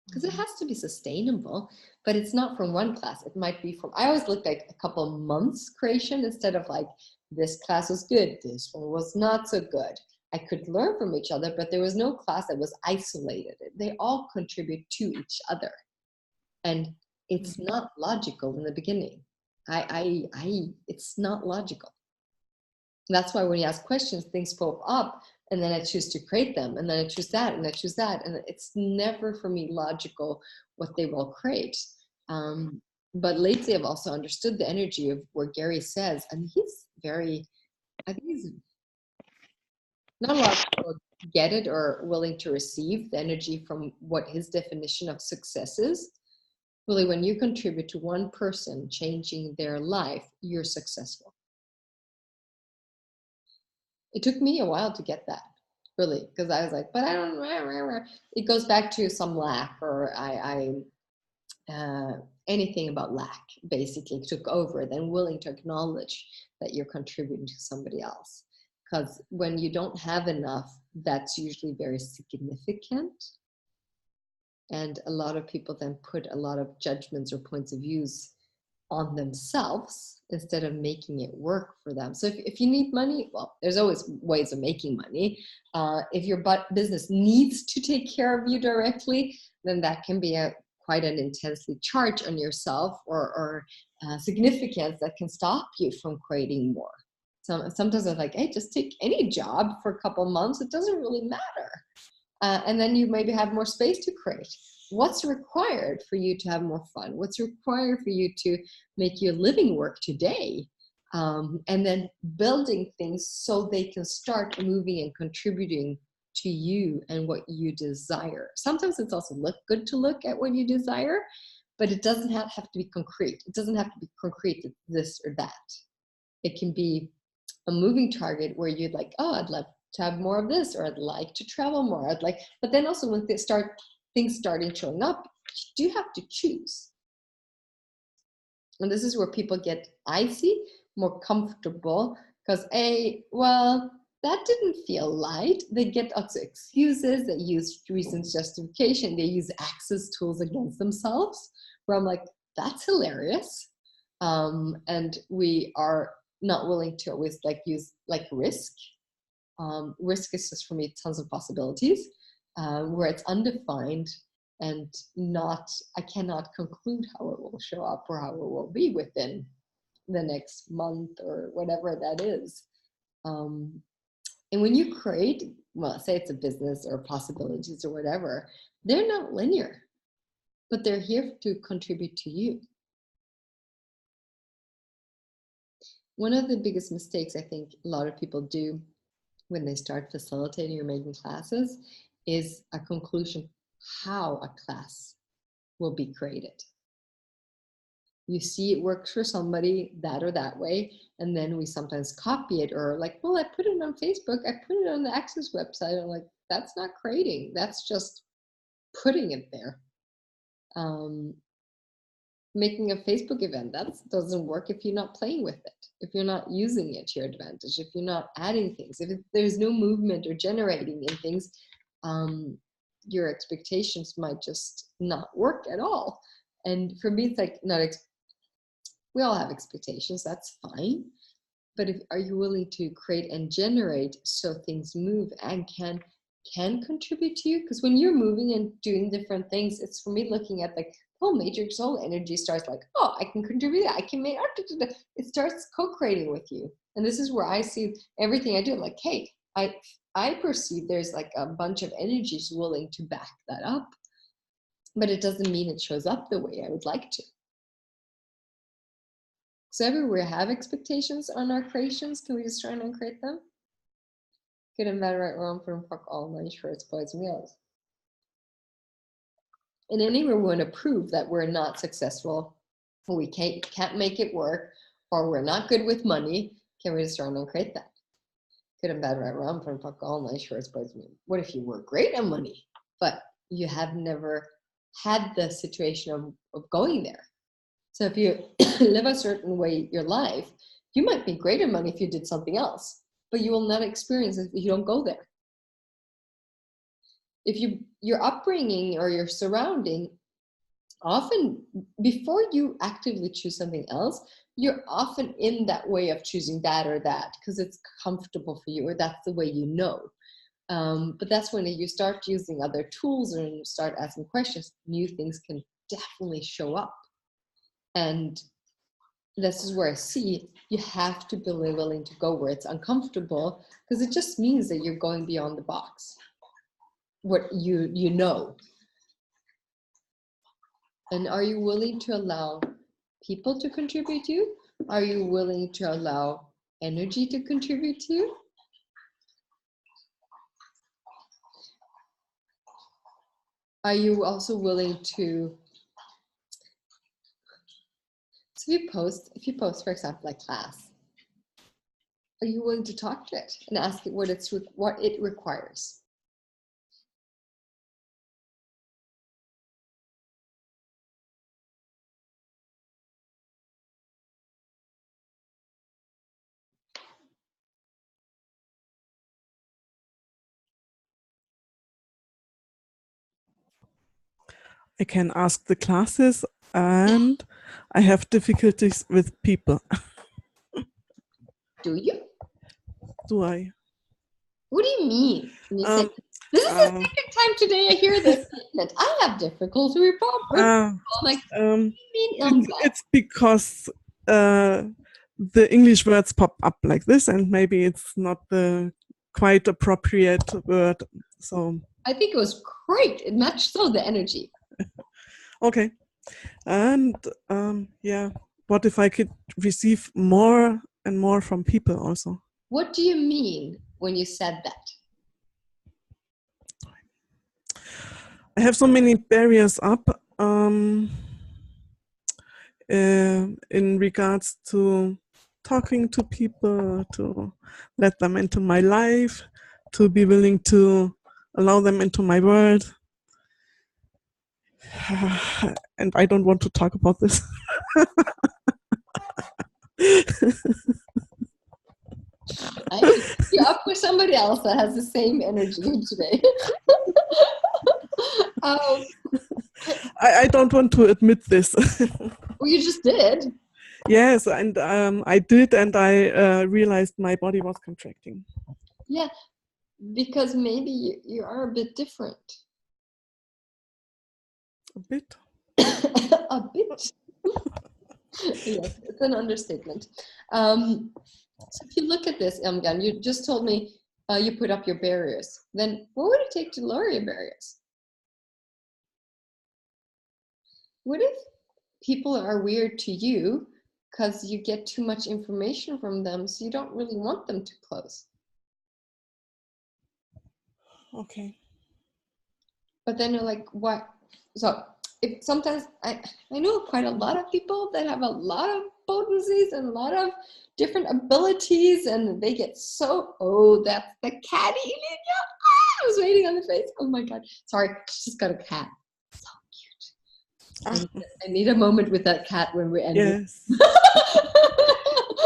Because it has to be sustainable, but it's not from one class. It might be from, I always look like a couple months creation instead of like, this class was good, this one was not so good. I could learn from each other, but there was no class that was isolated. They all contribute to each other. And it's not logical in the beginning. It's not logical. That's why when you ask questions, things pop up, and then I choose to create them, and then I choose that, and I choose that, and it's never for me logical what they will create. But lately, I've also understood the energy of where Gary says, and he's very, I think he's Not a lot of people get it or willing to receive the energy from what his definition of success is. Really, when you contribute to one person changing their life, you're successful. It took me a while to get that, really, because I was like, but I don't. It goes back to some lack, or anything about lack basically took over. Then willing to acknowledge that you're contributing to somebody else, because when you don't have enough, that's usually very significant. And a lot of people then put a lot of judgments or points of views on themselves instead of making it work for them. So if you need money, well, there's always ways of making money. If your business needs to take care of you directly, then that can be quite an intensely charge on yourself, or significance that can stop you from creating more. So sometimes I'm like, hey, just take any job for a couple months. It doesn't really matter. And then you maybe have more space to create. What's required for you to have more fun? What's required for you to make your living work today? And then building things so they can start moving and contributing to you and what you desire. Sometimes it's also good to look at what you desire, but it doesn't have to be concrete. It doesn't have to be concrete, this or that. It can be a moving target where you'd like, oh, I'd love to have more of this, or I'd like to travel more. But then also when things starting showing up, you have to choose. And this is where people get icy, more comfortable, because that didn't feel right. They get also excuses, they use reasons, justification, they use access tools against themselves, where I'm like, that's hilarious. And we are not willing to always use risk. Risk is just, for me, tons of possibilities, where it's undefined and I cannot conclude how it will show up or how it will be within the next month or whatever that is. And when you create, say it's a business or possibilities or whatever, they're not linear, but they're here to contribute to you. One of the biggest mistakes I think a lot of people do when they start facilitating or making classes is a conclusion how a class will be created. You see it works for somebody that or that way, and then we sometimes copy it, or I put it on Facebook, I put it on the Access website. I'm like, that's not creating, that's just putting it there. Making a Facebook event, that doesn't work if you're not playing with it, if you're not using it to your advantage, if you're not adding things, if there's no movement or generating in things, your expectations might just not work at all. And for me, it's we all have expectations, that's fine. But are you willing to create and generate so things move and can contribute to you? Because when you're moving and doing different things, it's for me looking at matrix, whole energy starts I can contribute, I can make art. It starts co-creating with you. And this is where I see everything I do. Hey, I perceive there's a bunch of energies willing to back that up, but it doesn't mean it shows up the way I would like to. So everywhere we have expectations on our creations, can we just try and uncreate them? Good and bad, right, wrong, put and fuck all, nice shirts, boys and girls. And anywhere we want to prove that we're not successful, or we can't make it work, or we're not good with money, can we just try and uncreate that? Good and bad, right, wrong, put and fuck all, nice shirts, boys and girls. What if you were great on money, but you have never had the situation of going there? So if you live a certain way your life, you might be great at money if you did something else, but you will not experience it if you don't go there. If your upbringing or your surrounding, often before you actively choose something else, you're often in that way of choosing that or that because it's comfortable for you, or that's the way you know. But that's when you start using other tools and you start asking questions, new things can definitely show up. And this is where I see you have to be willing to go where it's uncomfortable, because it just means that you're going beyond the box, what you know. And are you willing to allow people to contribute to you? Are you willing to allow energy to contribute to you? are you also willing to, so if you post, for example, like class, are you willing to talk to it and ask it what it requires? I can ask the classes, and I have difficulties with people. Do you? Do I? What do you mean? When you say, this is the second time today I hear this statement. I have difficulty with people. I'm like, what do you mean, Ilmga? It's because the English words pop up like this, and maybe it's not the quite appropriate word. So I think it was great. It matched so the energy. okay, and yeah, what if I could receive more and more from people also? What do you mean when you said that? I have so many barriers up in regards to talking to people, to let them into my life, to be willing to allow them into my world. And I don't want to talk about this. I should hook you up with somebody else that has the same energy today. I don't want to admit this. Well, you just did. Yes, and I did, and I realized my body was contracting. Yeah, because maybe you are a bit different. A bit? A bit. Yes, it's an understatement. So if you look at this, Ilmgan, you just told me you put up your barriers. Then what would it take to lower your barriers? What if people are weird to you because you get too much information from them, so you don't really want them to close? Okay. But then you're like, what? So if sometimes I know quite a lot of people that have a lot of potencies and a lot of different abilities, and they get so, oh, that's the cat eating. I was waiting on the face. Oh my God. Sorry, she's got a cat. So cute. I need a moment with that cat when we end. Yes.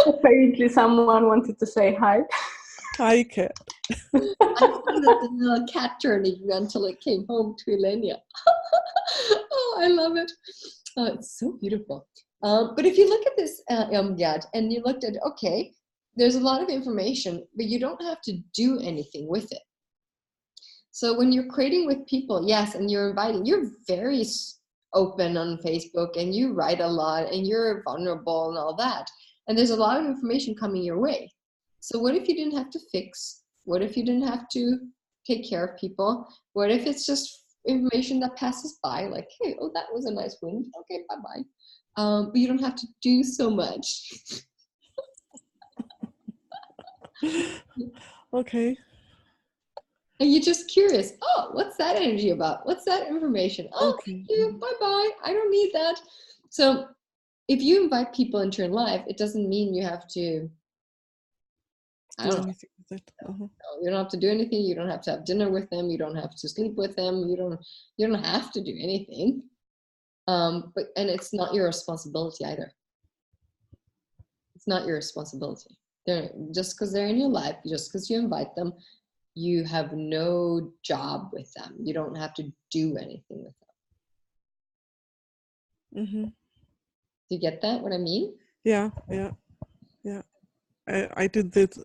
Apparently someone wanted to say hi. Hi, cat. I found the little cat journey until it came home to Elenia. Oh, I love it. Oh, it's so beautiful. But if you look at this Ilmgad and you looked at, okay, there's a lot of information, but you don't have to do anything with it. So when you're creating with people, yes, and you're inviting, you're very open on Facebook and you write a lot and you're vulnerable and all that. And there's a lot of information coming your way. So what if you didn't have to fix? What if you didn't have to take care of people? What if it's just information that passes by, like, hey, oh, that was a nice wind. Okay, bye-bye. But you don't have to do so much. Okay. And you're just curious. Oh, what's that energy about? What's that information? Oh, Okay. thank you. Bye-bye. I don't need that. So if you invite people into your life, it doesn't mean you have to Do anything with it. You don't have to do anything. You don't have to have dinner with them. You don't have to sleep with them. You don't have to do anything. And it's not your responsibility either. It's not your responsibility. They're just because they're in your life, just because you invite them, you have no job with them. You don't have to do anything with them. Mm-hmm. Do you get that? What I mean? Yeah. I did that.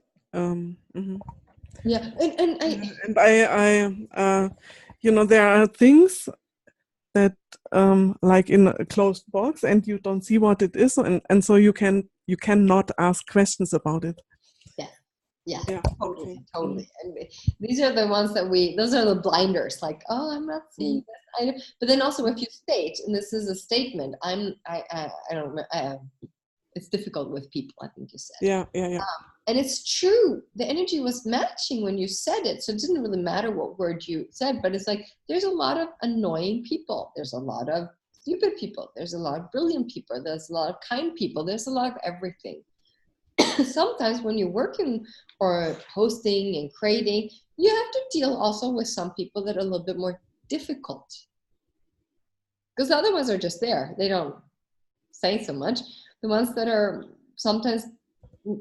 Yeah, and I there are things that like in a closed box, and you don't see what it is, and so you cannot ask questions about it. Yeah, totally. Mm-hmm. And these are the ones those are the blinders, like, oh, I'm not seeing this. But then also if you state, and this is a statement, I don't know, it's difficult with people, I think you said. Yeah. And it's true. The energy was matching when you said it. So it didn't really matter what word you said, but it's like, there's a lot of annoying people. There's a lot of stupid people. There's a lot of brilliant people. There's a lot of kind people. There's a lot of everything. Sometimes when you're working or hosting and creating, you have to deal also with some people that are a little bit more difficult. Because the other ones are just there. They don't say so much. The ones that are sometimes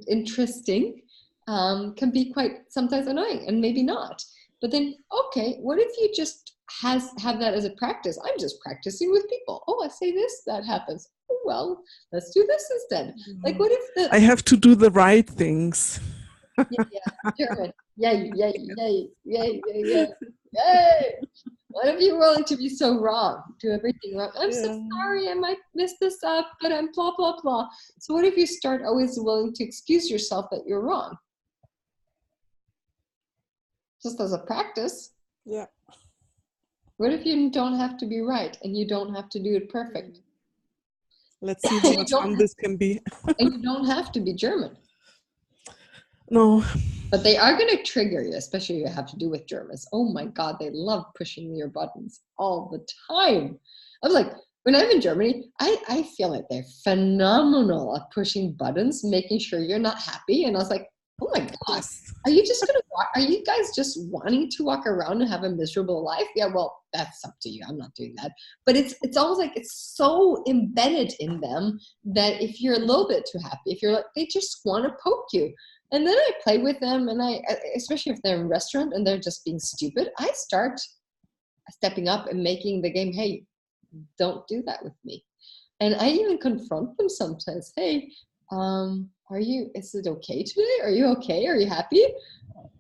interesting can be quite sometimes annoying, and maybe not. But then, okay, what if you just have that as a practice? I'm just practicing with people. Oh, I say this, that happens. Oh, well, let's do this instead. Like, what if I have to do the right things. German. Yay. What if you're willing to be so wrong? Do everything wrong. I'm so sorry, I might mess this up, but I'm blah, blah, blah. So what if you start always willing to excuse yourself that you're wrong? Just as a practice. Yeah. What if you don't have to be right and you don't have to do it perfect? Let's see how much fun this can be. And you don't have to be German. No. But they are going to trigger you, especially if you have to do with Germans. Oh my God, they love pushing your buttons all the time. I was like, when I'm in Germany, I feel like they're phenomenal at pushing buttons, making sure you're not happy. And I was like, oh my God, are you guys just wanting to walk around and have a miserable life? Yeah, well, that's up to you. I'm not doing that. But it's almost like it's so embedded in them that if you're a little bit too happy, if you're like, they just want to poke you. And then I play with them, and especially if they're in a restaurant and they're just being stupid, I start stepping up and making the game, hey, don't do that with me. And I even confront them sometimes. Hey, is it okay today? Are you okay? Are you happy?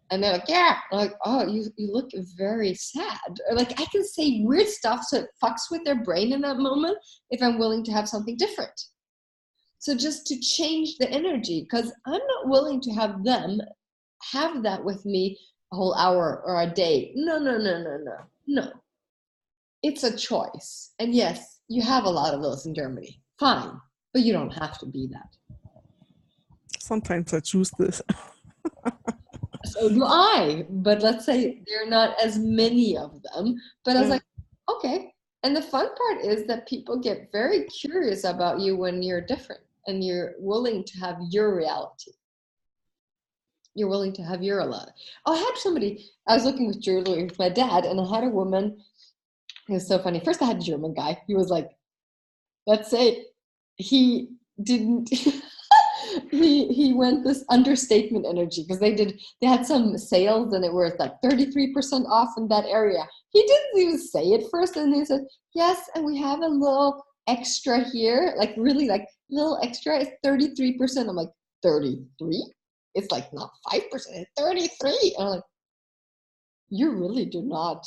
And they're like, yeah. I'm like, oh, you look very sad. Or like, I can say weird stuff so it fucks with their brain in that moment if I'm willing to have something different. So just to change the energy, because I'm not willing to have them have that with me a whole hour or a day. No. It's a choice. And yes, you have a lot of those in Germany. Fine. But you don't have to be that. Sometimes I choose this. So do I. But let's say there are not as many of them. But I was like, okay. And the fun part is that people get very curious about you when you're different. And you're willing to have your reality. You're willing to have your lot. Oh, I had somebody, I was looking with jewelry with my dad, and I had a woman. It was so funny. First, I had a German guy. He was like, let's say he didn't, he went this understatement energy because they had some sales and it was like 33% off in that area. He didn't even say it first, and he said, yes, and we have a little extra here, like really like little extra is 33%. I'm like, 33? It's like not 5%, it's 33. And I'm like, you really do not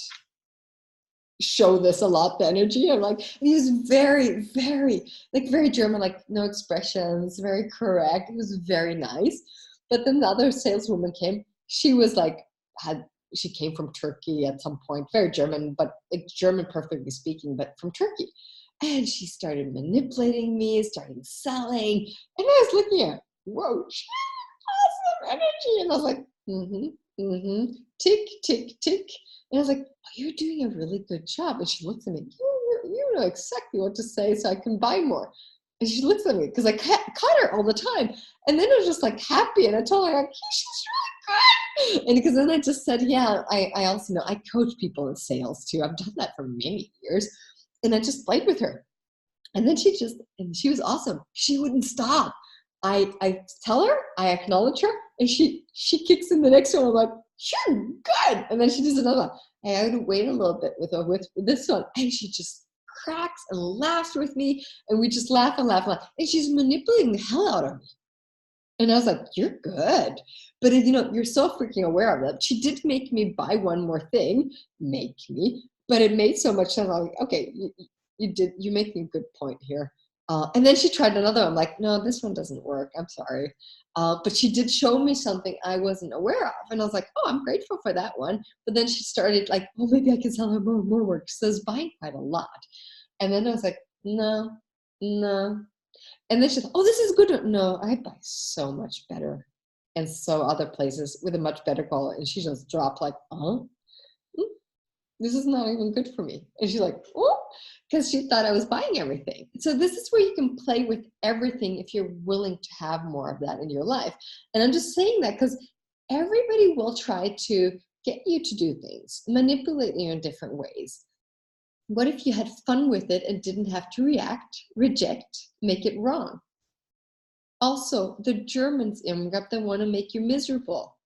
show this a lot, the energy. I'm like, and he was very, very, like very German, like no expressions, very correct. It was very nice. But then the other saleswoman came, she was like, she came from Turkey at some point, very German, but like German perfectly speaking, but from Turkey. And she started manipulating me, started selling. And I was looking at her, whoa, she has awesome energy. And I was like, tick, tick, tick. And I was like, oh, you're doing a really good job. And she looks at me, you know exactly what to say so I can buy more. And she looks at me because I caught her all the time. And then I was just like happy. And I told her, like, she's really good. And because then I just said, yeah, I also know I coach people in sales too. I've done that for many years. And I just played with her. And then she was awesome. She wouldn't stop. I tell her, I acknowledge her, and she kicks in the next one. I'm like, you're good. And then she does another one. I had to wait a little bit with this one. And she just cracks and laughs with me. And we just laugh and laugh and laugh. And she's manipulating the hell out of me. And I was like, you're good. But you're so freaking aware of that. She did make me buy one more thing. But it made so much sense. I'm like, okay, you make me a good point here. And then she tried another one. I'm like, no, this one doesn't work. I'm sorry. But she did show me something I wasn't aware of. And I was like, oh, I'm grateful for that one. But then she started like, oh, maybe I can sell her more work. So I was buying quite a lot. And then I was like, no. And then she's like, oh, this is good. No, I buy so much better. and so other places with a much better quality. And she just dropped like, this is not even good for me. And she's like, oh, because she thought I was buying everything. So this is where you can play with everything if you're willing to have more of that in your life. And I'm just saying that because everybody will try to get you to do things, manipulate you in different ways. What if you had fun with it and didn't have to react, reject, make it wrong? Also, the Germans, Irmgard, they want to make you miserable.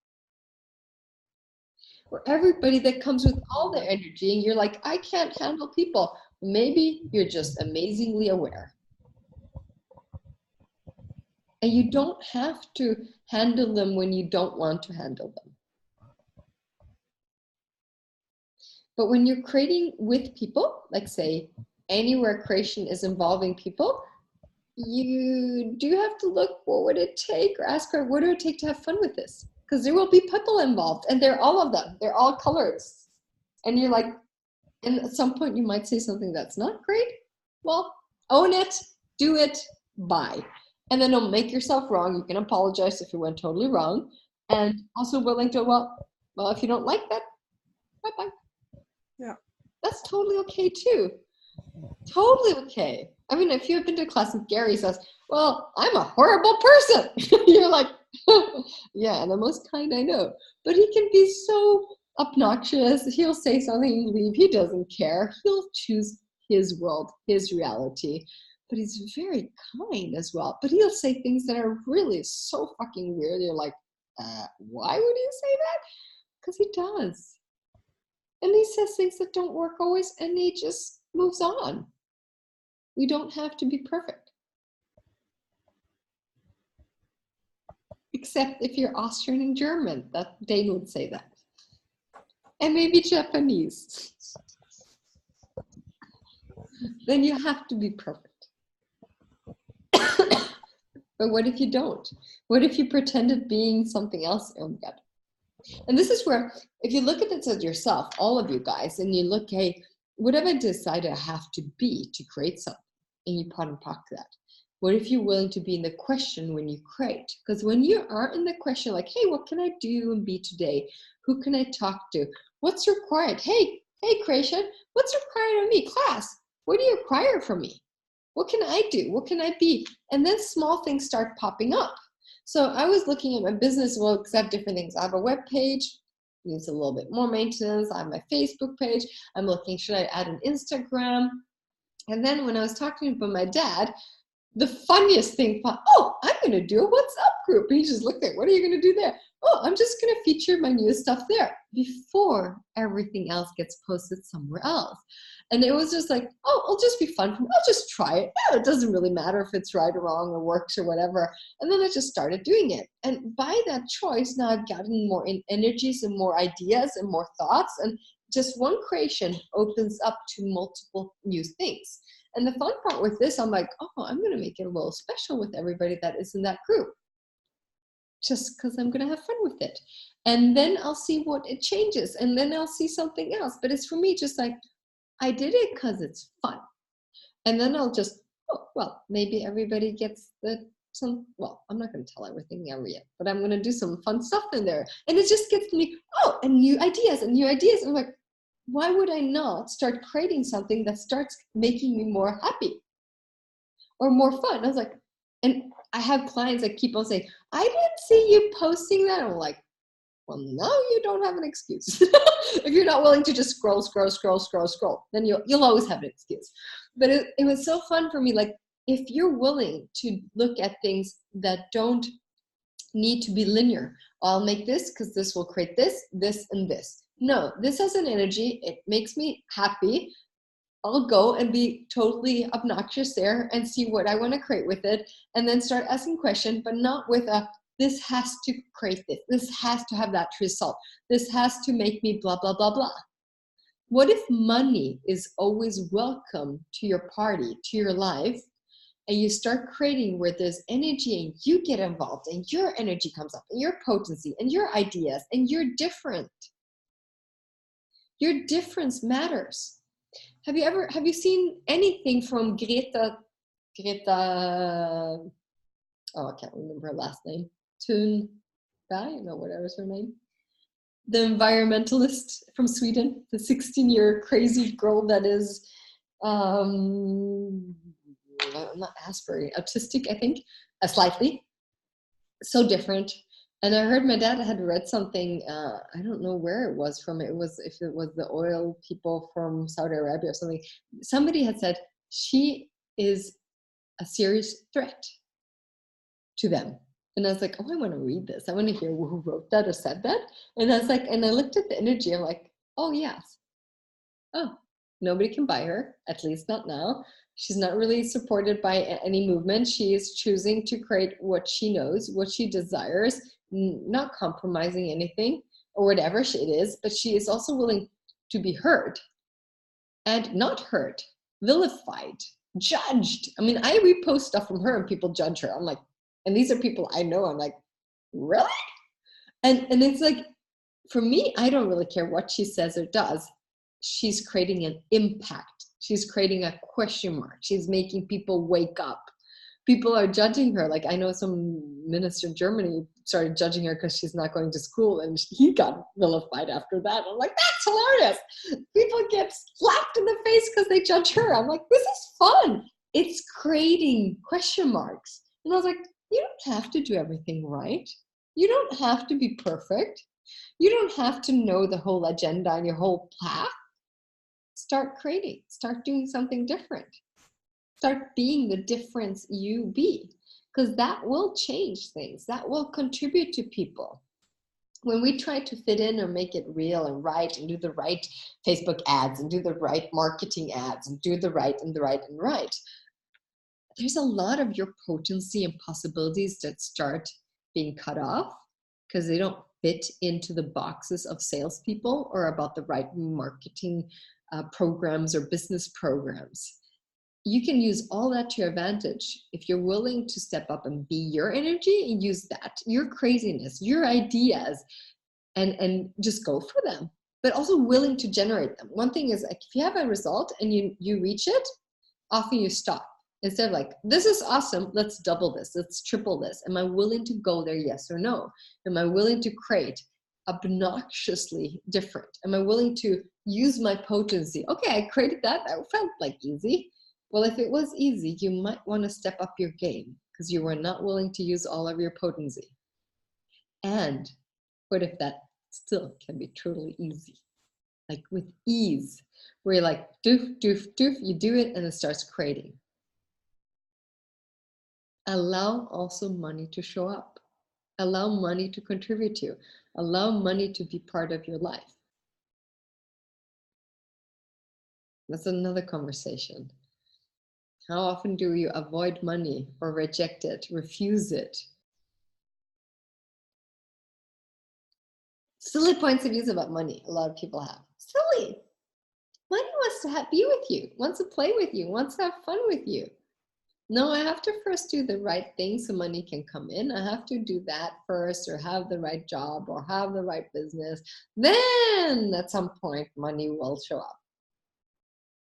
Or everybody that comes with all their energy and you're like, I can't handle people. Maybe you're just amazingly aware. And you don't have to handle them when you don't want to handle them. But when you're creating with people, like say, anywhere creation is involving people, you do have to look, what would it take? Or ask her, what would it take to have fun with this? Because there will be people involved, and they're all of them. They're all colors. And you're like, and at some point you might say something that's not great. Well, own it, do it, bye. And then don't make yourself wrong. You can apologize if you went totally wrong. And also willing to, well, if you don't like that, bye-bye. Yeah. That's totally okay too. Totally okay. I mean, if you've been to a class with Gary says, well, I'm a horrible person. You're like, yeah, the most kind I know. But he can be so obnoxious. He'll say something and leave. He doesn't care. He'll choose his world, his reality. But he's very kind as well. But he'll say things that are really so fucking weird. You're like, why would he say that? Because he does. And he says things that don't work always, and he just moves on. We don't have to be perfect. Except if you're Austrian and German, that Dane would say that. And maybe Japanese. Then you have to be perfect. But what if you don't? What if you pretended being something else? And this is where, if you look at it as yourself, all of you guys, and you look, hey, what have I decided I have to be to create something? And you pot and pock that. What if you're willing to be in the question when you create? Because when you are in the question, like, hey, what can I do and be today? Who can I talk to? What's required? Hey, creation, what's required of me? Class, what do you require from me? What can I do? What can I be? And then small things start popping up. So I was looking at my business, well, because I have different things. I have a web page, needs a little bit more maintenance. I have my Facebook page. I'm looking, should I add an Instagram? And then when I was talking about my dad, the funniest thing, oh, I'm going to do a WhatsApp group. And he just looked at, what are you going to do there? Oh, I'm just going to feature my newest stuff there before everything else gets posted somewhere else. And it was just like, oh, it'll just be fun for me. I'll just try it. Yeah, it doesn't really matter if it's right or wrong or works or whatever. And then I just started doing it. And by that choice, now I've gotten more energies and more ideas and more thoughts. And just one creation opens up to multiple new things. And the fun part with this, I'm like, oh, I'm going to make it a little special with everybody that is in that group. Just because I'm going to have fun with it. And then I'll see what it changes. And then I'll see something else. But it's for me just like, I did it because it's fun. And then I'll just, oh, well, maybe everybody gets well, I'm not going to tell everything ever yet, but I'm going to do some fun stuff in there. And it just gets me, and new ideas. And I'm like, why would I not start creating something that starts making me more happy or more fun? I was like, and I have clients that keep on saying, I didn't see you posting that. I'm like, well, no, you don't have an excuse. If you're not willing to just scroll, then you'll always have an excuse. But it was so fun for me. Like, if you're willing to look at things that don't need to be linear, I'll make this because this will create this, and this. No, this has an energy. It makes me happy. I'll go and be totally obnoxious there and see what I want to create with it, and then start asking questions, but not with this has to create this. This has to have that result. This has to make me blah, blah, blah, blah. What if money is always welcome to your party, to your life, and you start creating where there's energy and you get involved and your energy comes up and your potency and your ideas and you're different. Your difference matters. Have you seen anything from Greta, oh, I can't remember her last name, no, whatever's her name. The environmentalist from Sweden, the 16-year crazy girl that is not Asperger, autistic, I think, slightly. So different. And I heard my dad had read something, I don't know where it was from. It was, if it was the oil people from Saudi Arabia or something. Somebody had said she is a serious threat to them. And I was like, oh, I want to read this. I want to hear who wrote that or said that. And I was like, and I looked at the energy. I'm like, oh, yes. Oh, nobody can buy her, at least not now. She's not really supported by any movement. She is choosing to create what she knows, what she desires, not compromising anything or whatever it is, but she is also willing to be heard and not heard, vilified, judged. I mean, I repost stuff from her and people judge her. I'm like, and these are people I know. I'm like, really? And it's like, for me, I don't really care what she says or does. She's creating an impact. She's creating a question mark. She's making people wake up. People are judging her. Like, I know some minister in Germany started judging her because she's not going to school, and he got vilified after that. I'm like, that's hilarious. People get slapped in the face because they judge her. I'm like, this is fun. It's creating question marks. And I was like, you don't have to do everything right. You don't have to be perfect. You don't have to know the whole agenda and your whole path. Start creating, start doing something different. Start being the difference you be, because that will change things. That will contribute to people. When we try to fit in or make it real and right and do the right Facebook ads and do the right marketing ads and do the right and the right and right, there's a lot of your potency and possibilities that start being cut off because they don't fit into the boxes of salespeople or about the right marketing programs or business programs. You can use all that to your advantage if you're willing to step up and be your energy and use that, your craziness, your ideas, and just go for them, but also willing to generate them. One thing is, like, if you have a result and you reach it, often you stop. Instead of like, this is awesome, let's double this, let's triple this. Am I willing to go there, yes or no? Am I willing to create obnoxiously different? Am I willing to use my potency? Okay, I created that, that felt like easy. Well, if it was easy, you might want to step up your game because you were not willing to use all of your potency. And what if that still can be totally easy? Like with ease, where you're like, doof, doof, doof, you do it and it starts creating. Allow also money to show up. Allow money to contribute to you. Allow money to be part of your life. That's another conversation. How often do you avoid money or reject it, refuse it? Silly points of views about money a lot of people have. Silly. Money wants to be with you, wants to play with you, wants to have fun with you. No, I have to first do the right thing so money can come in. I have to do that first, or have the right job, or have the right business. Then at some point, money will show up.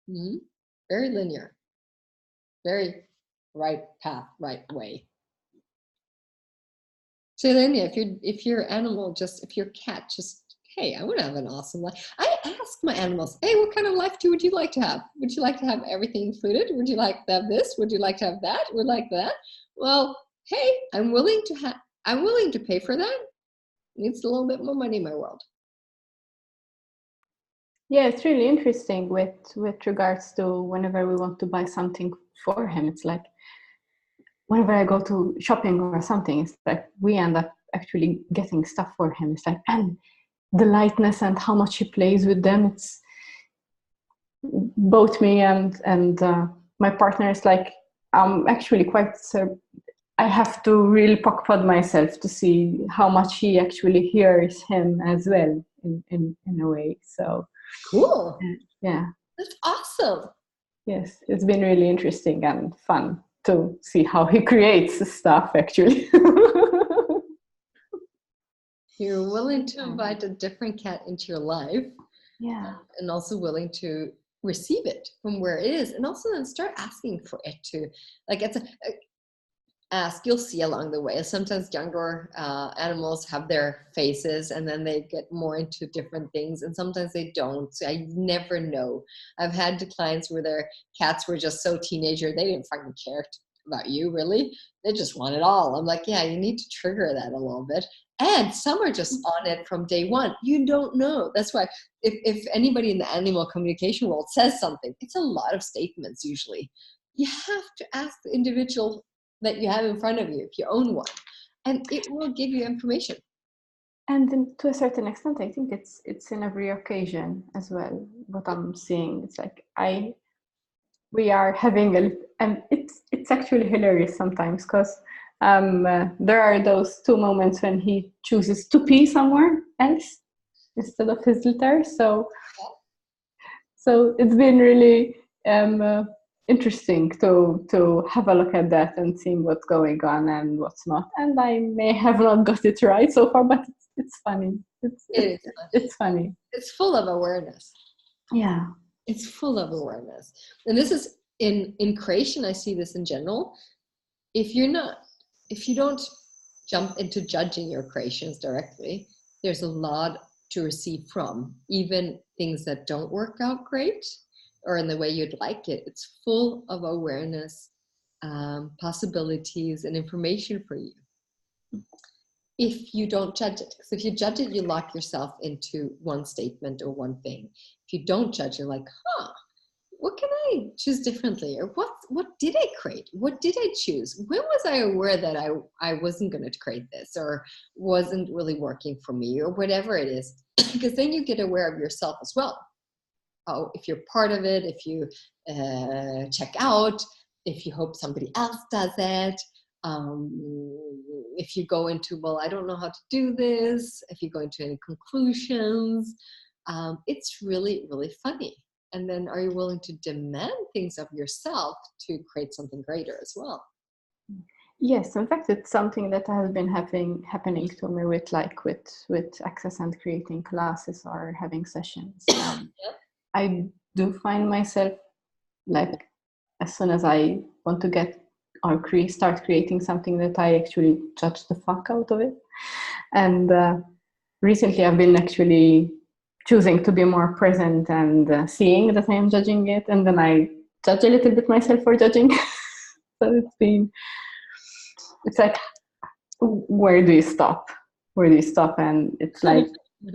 Mm-hmm. Very linear. Very right path, right way. So then, yeah, if your animal if your cat just, hey, I want to have an awesome life. I ask my animals, hey, what kind of life would you like to have? Would you like to have everything included? Would you like to have this? Would you like to have that? Would like that? Well, hey, I'm willing to pay for that. It's a little bit more money in my world. Yeah, it's really interesting with regards to whenever we want to buy something for him. It's like whenever I go to shopping or something, it's like we end up actually getting stuff for him. It's like, and the lightness and how much he plays with them. It's both me and my partner is like, I'm actually quite. I have to really poke myself to see how much he actually hears him as well in a way. So cool. Yeah, that's awesome. Yes, it's been really interesting and fun to see how he creates stuff actually. You're willing to invite a different cat into your life. Yeah. And also willing to receive it from where it is, and also then start asking for it to, like, ask, you'll see along the way. Sometimes younger animals have their faces and then they get more into different things, and sometimes they don't. So I never know. I've had clients where their cats were just so teenager, they didn't fucking care about you, really. They just want it all. I'm like, yeah, you need to trigger that a little bit. And some are just on it from day one. You don't know. That's why if anybody in the animal communication world says something, it's a lot of statements usually. You have to ask the individual that you have in front of you, if you own one, and it will give you information. And then to a certain extent, I think it's in every occasion as well. What I'm seeing, it's like we are having and it's actually hilarious sometimes, because there are those 2 moments when he chooses to pee somewhere else instead of his litter. So it's been really interesting to have a look at that and seeing what's going on and what's not. And I may have not got it right so far, but it's funny. It's funny. It's full of awareness. Yeah. It's full of awareness. And this is in creation, I see this in general. If you don't jump into judging your creations directly, there's a lot to receive from, even things that don't work out great or in the way you'd like it. It's full of awareness, possibilities, and information for you. If you don't judge it. Because if you judge it, you lock yourself into one statement or one thing. If you don't judge, you're like, what can I choose differently? Or what did I create? What did I choose? When was I aware that I wasn't going to create this, or wasn't really working for me, or whatever it is? Because then you get aware of yourself as well. Oh, if you're part of it, if you check out, if you hope somebody else does it, if you go into, well, I don't know how to do this, if you go into any conclusions, it's really, really funny. And then are you willing to demand things of yourself to create something greater as well? Yes, in fact, it's something that has been happening to me with Access and creating classes or having sessions. I do find myself, like, as soon as I want to get or start creating something, that I actually judge the fuck out of it. And recently I've been actually choosing to be more present and seeing that I am judging it, and then I judge a little bit myself for judging. So it's like, where do you stop? And it's like,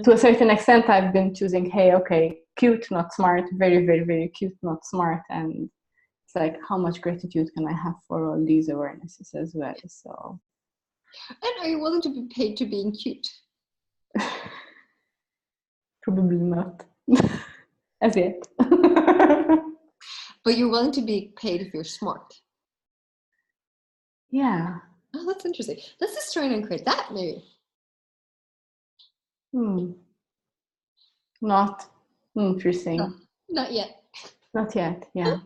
to a certain extent, I've been choosing, hey, okay, cute, not smart, very, very, very cute, not smart. And it's like, how much gratitude can I have for all these awarenesses as well? So. And are you willing to be paid to being cute? Probably not. As yet. But you're willing to be paid if you're smart. Yeah. Oh, that's interesting. Let's just try and create that, maybe. Not interesting. No, not yet. Not yet, yeah.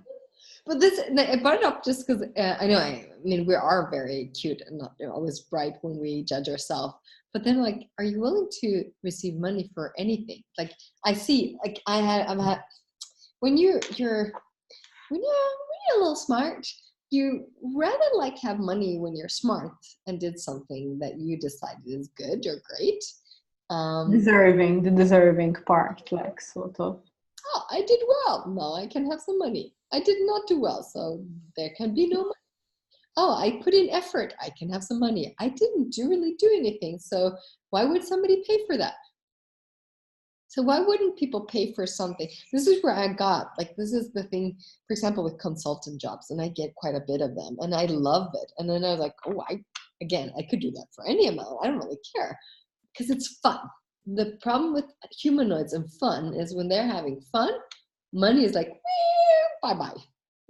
But I brought it up just because I mean, we are very cute and not always bright when we judge ourselves. But then, like, are you willing to receive money for anything? Like, I see, like, I've had when you're a little smart, you rather like have money when you're smart and did something that you decided is good or great. The deserving part, like, sort of. Oh, I did well. Now I can have some money. I did not do well, so there can be no money. Oh, I put in effort. I can have some money. I didn't really do anything, so why would somebody pay for that? So why wouldn't people pay for something? This is where I got, like, this is the thing, for example, with consultant jobs, and I get quite a bit of them, and I love it. And then I was like, oh, I could do that for any amount. I don't really care, because it's fun. The problem with humanoids and fun is when they're having fun, money is like, bye-bye.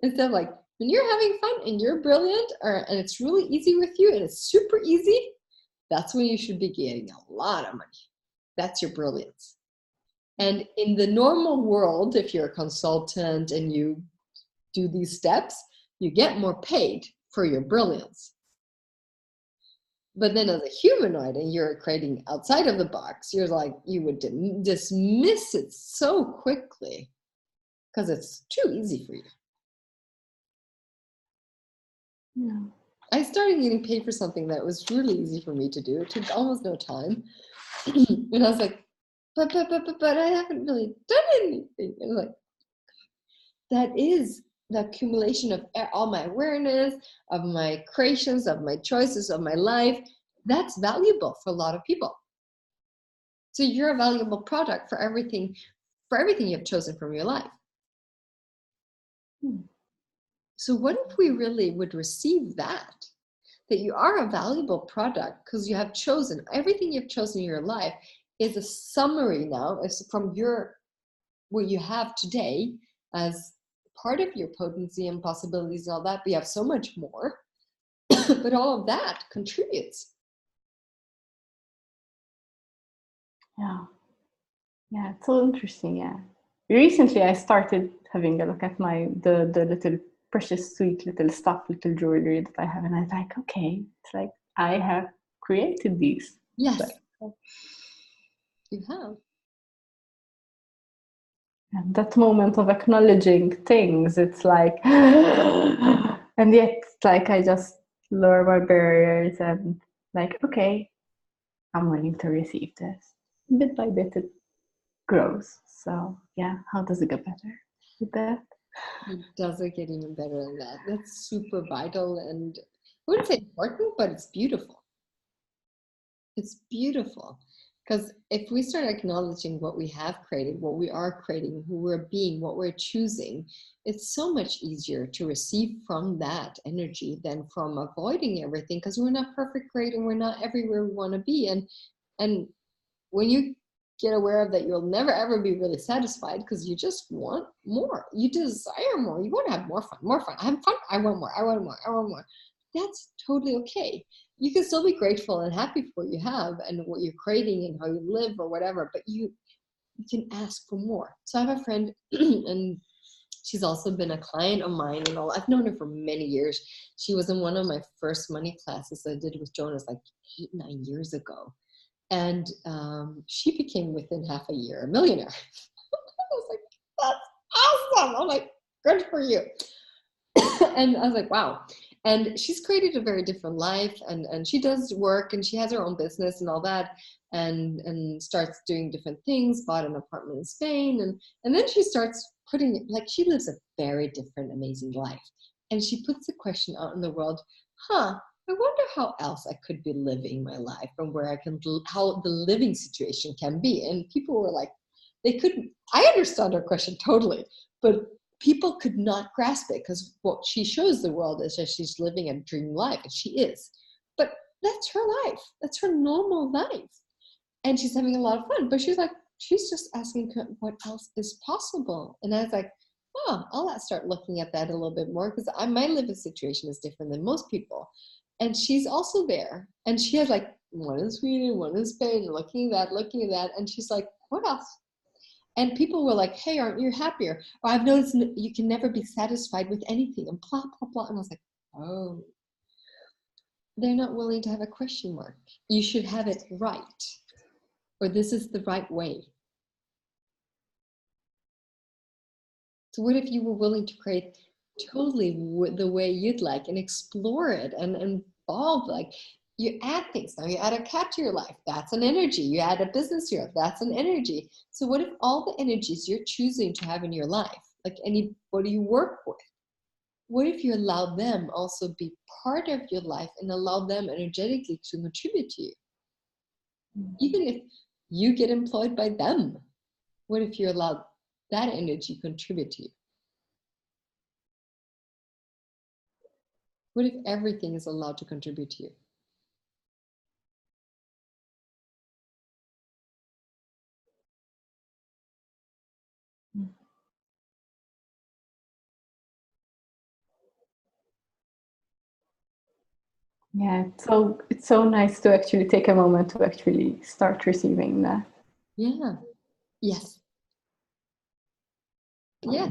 Instead of like, when you're having fun and you're brilliant, and it's really easy with you and it's super easy, that's when you should be getting a lot of money. That's your brilliance. And in the normal world, if you're a consultant and you do these steps, you get more paid for your brilliance. But then as a humanoid and you're creating outside of the box, you're like, you would dismiss it so quickly because it's too easy for you. Yeah. I started getting paid for something that was really easy for me to do. It took almost no time. And I was like, but I haven't really done anything. And like, that is the accumulation of all my awareness, of my creations, of my choices, of my life. That's valuable for a lot of people. So you're a valuable product for everything you've chosen from your life. So what if we really would receive that you are a valuable product because you have chosen, everything you've chosen in your life is a summary now, is from what you have today as part of your potency and possibilities and all that, but you have so much more. But all of that contributes. Yeah, it's so interesting. Yeah, recently I started having a look at the little precious, sweet little stuff, little jewelry that I have, and I was like, okay, it's like I have created these. Yes, like, you have. And that moment of acknowledging things, it's like, and yet it's like I just lower my barriers and like, okay, I'm willing to receive this. Bit by bit it grows. So yeah, how does it get better with that? It doesn't get even better than that. That's super vital, and I wouldn't say important, but it's beautiful. It's beautiful. Because if we start acknowledging what we have created, what we are creating, who we're being, what we're choosing, it's so much easier to receive from that energy than from avoiding everything, because we're not perfect, great, and we're not everywhere we want to be. And when you get aware of that, you'll never ever be really satisfied because you just want more. You desire more. You want to have more fun, more fun. I have fun. I want more. I want more. I want more. That's totally okay. You can still be grateful and happy for what you have and what you're creating and how you live or whatever, but you can ask for more. So I have a friend and she's also been a client of mine and all. I've known her for many years. She was in one of my first money classes I did with Jonas like 8-9 years ago. And she became within half a year a millionaire. I was like, that's awesome. I'm like, good for you. And I was like, wow. And she's created a very different life, and she does work and she has her own business and all that, and starts doing different things, bought an apartment in Spain, and then she starts putting, like, she lives a very different, amazing life. And she puts the question out in the world, I wonder how else I could be living my life and where I can, how the living situation can be. And people were like, they couldn't, I understand her question totally, but people could not grasp it because what she shows the world is that she's living a dream life, and she is. But that's her life. That's her normal life. And she's having a lot of fun. But she's like, she's just asking what else is possible. And I was like, I'll start looking at that a little bit more because my living situation is different than most people. And she's also there. And she has like one in Sweden, one in Spain, looking at that. And she's like, what else? And people were like, hey, aren't you happier? Or I've noticed you can never be satisfied with anything, and blah, blah, blah. And I was like, oh, they're not willing to have a question mark. You should have it right, or this is the right way. So what if you were willing to create totally the way you'd like and explore it and evolve? Like, you add things now. You add a cat to your life. That's an energy. You add a business to your life. That's an energy. So what if all the energies you're choosing to have in your life, like anybody you work with, what if you allow them also be part of your life and allow them energetically to contribute to you? Even if you get employed by them, what if you allow that energy contribute to you? What if everything is allowed to contribute to you? Yeah, it's so nice to actually take a moment to actually start receiving that. Yeah. Yes. Yeah.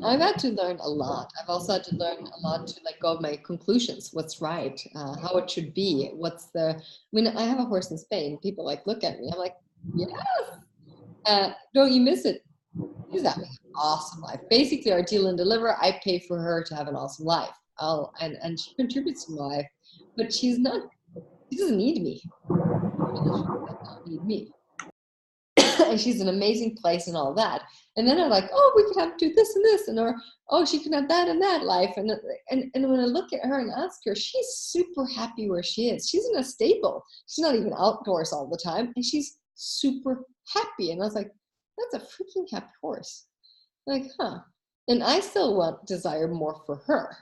I've had to learn a lot. I've also had to learn a lot to let go of my conclusions. What's right? How it should be? I mean, I have a horse in Spain. People like look at me. I'm like, yes. Don't you miss it? She's having an awesome life. Basically, our deal and deliver. I pay for her to have an awesome life. and she contributes to my life, but she doesn't need me. She does not need me. And she's an amazing place and all that. And then I'm like, oh, we could have do this and this, and or oh, she can have that and that life. And when I look at her and ask her, she's super happy where she is. She's in a stable. She's not even outdoors all the time, and she's super happy. And I was like, that's a freaking happy horse. Like, huh? And I still desire more for her.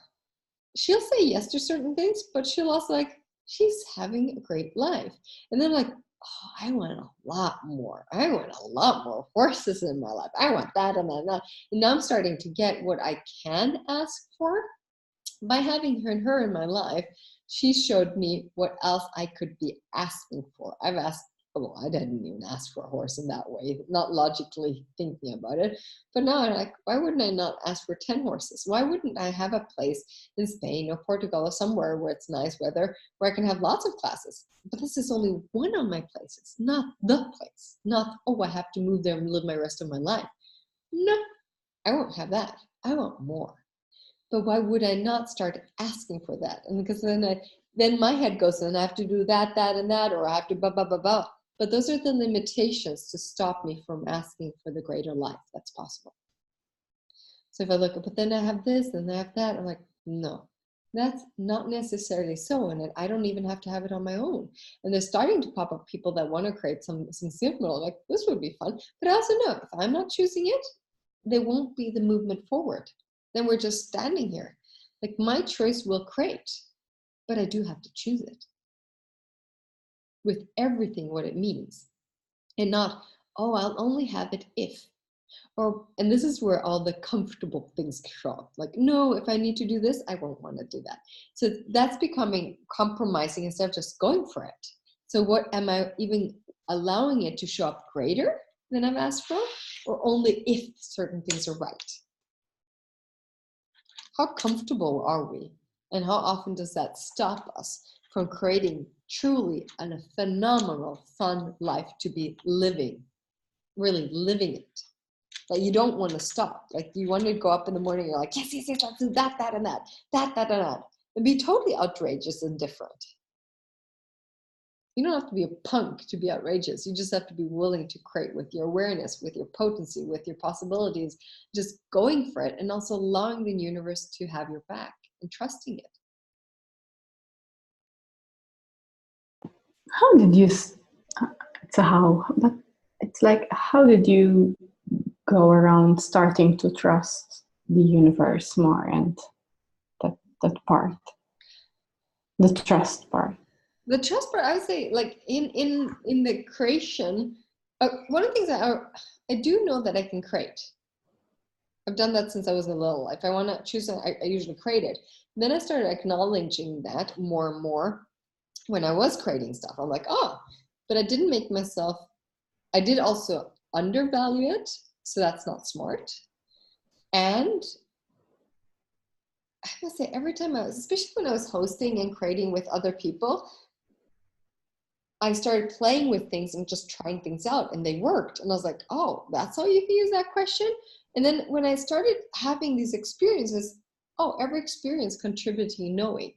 She'll say yes to certain things, but she'll also like, she's having a great life. And then I'm like, oh, I want a lot more. I want a lot more horses in my life. I want that and that and that. And now I'm starting to get what I can ask for. By having her in my life, she showed me what else I could be asking for. I've asked, well, I didn't even ask for a horse in that way, not logically thinking about it. But now I'm like, why wouldn't I not ask for 10 horses? Why wouldn't I have a place in Spain or Portugal or somewhere where it's nice weather, where I can have lots of classes? But this is only one of my places, not the place. Not, oh, I have to move there and live my rest of my life. No, I won't have that. I want more. But why would I not start asking for that? And because then my head goes, and I have to do that, and that, or I have to blah, blah, blah, blah. But those are the limitations to stop me from asking for the greater life that's possible. So if I look, but then I have this and I have that, I'm like, no, that's not necessarily so. And I don't even have to have it on my own. And there's starting to pop up people that want to create some simple, like this would be fun. But I also know if I'm not choosing it, there won't be the movement forward. Then we're just standing here. Like my choice will create, but I do have to choose it with everything what it means, and not, oh, I'll only have it if, or, and this is where all the comfortable things show up. Like, no, if I need to do this, I won't want to do that. So that's becoming compromising instead of just going for it. So what am I even allowing it to show up greater than I've asked for, or only if certain things are right? How comfortable are we? And how often does that stop us from creating truly a phenomenal, fun life to be living, really living it? That you don't want to stop. Like you want to go up in the morning, you're like, yes, yes, yes, let's do that, that, and that, that, that, and that. And be totally outrageous and different. You don't have to be a punk to be outrageous. You just have to be willing to create with your awareness, with your potency, with your possibilities, just going for it, and also allowing the universe to have your back and trusting it. How did you, it's a how, but it's like, how did you go around starting to trust the universe more, and that part, the trust part? The trust part, I would say, like in the creation, one of the things I do know that I can create. I've done that since I was little. If I want to choose something, I usually create it. And then I started acknowledging that more and more when I was creating stuff. I'm like, oh, but I didn't make myself, I did also undervalue it. So that's not smart. And I must say, every time especially when I was hosting and creating with other people, I started playing with things and just trying things out, and they worked. And I was like, oh, that's how you can use that question? And then when I started having these experiences, oh, every experience contributing knowing.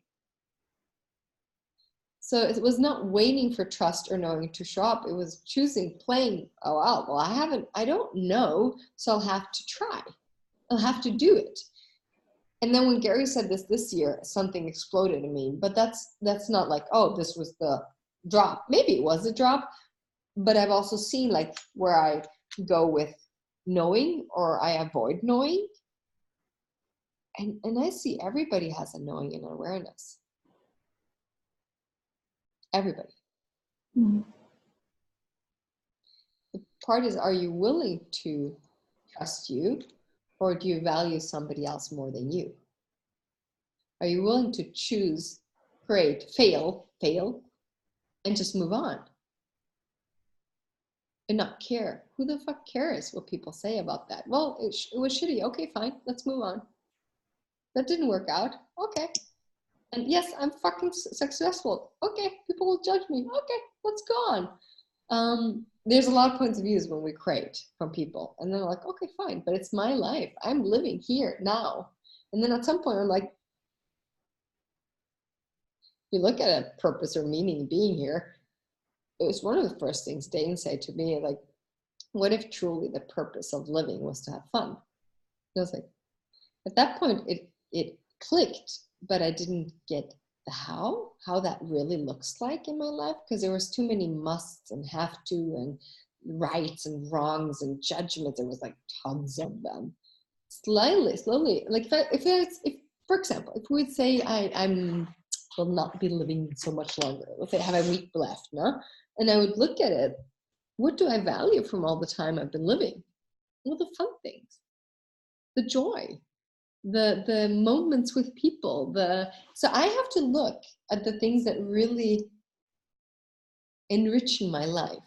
So it was not waiting for trust or knowing to show up. It was choosing, playing, oh, wow, well, I don't know, so I'll have to try. I'll have to do it. And then when Gary said this year, something exploded in me. But that's not like, oh, this was the drop. Maybe it was a drop, but I've also seen like where I go with knowing or I avoid knowing. And I see everybody has a knowing and awareness. Everybody. Mm-hmm. The part is, are you willing to trust you, or do you value somebody else more than you? Are you willing to choose, create, fail, and just move on? And not care. Who the fuck cares what people say about that? Well, it was shitty. Okay, fine. Let's move on. That didn't work out. Okay. And yes, I'm fucking successful. Okay, people will judge me. Okay, let's go on. There's a lot of points of views when we create from people. And they're like, okay, fine, but it's my life. I'm living here now. And then at some point I'm like, you look at a purpose or meaning being here, it was one of the first things Dane said to me, like, what if truly the purpose of living was to have fun? And I was like, at that point, it clicked, but I didn't get the how that really looks like in my life, because there was too many musts and have to and rights and wrongs and judgments. There was like tons of them. Slowly, like if for example, if we would say I'm will not be living so much longer, let's say I have a week left, no? And I would look at it, what do I value from all the time I've been living? Well, the fun things, the joy, the moments with people, so I have to look at the things that really enrich my life.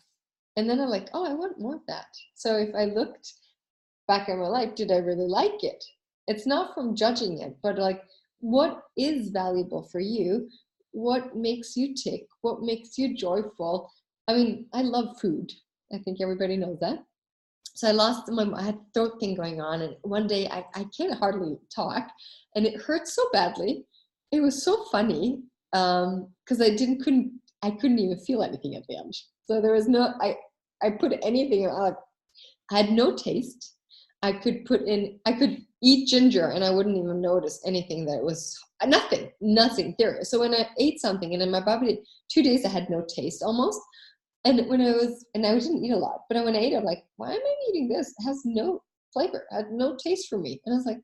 And then I'm like, oh, I want more of that. So if I looked back at my life, did I really like it? It's not from judging it, but like, what is valuable for you? What makes you tick? What makes you joyful? I mean, I love food. I think everybody knows that. So I had throat thing going on, and one day I can't hardly talk, and it hurt so badly. It was so funny because I couldn't even feel anything at the end. So there was no, I put anything, I had no taste. I could eat ginger and I wouldn't even notice anything, that it was nothing there. So when I ate something, and in my body, 2 days I had no taste almost. And I didn't eat a lot, but when I ate, I'm like, why am I eating this? It has no flavor, it had no taste for me. And I was like,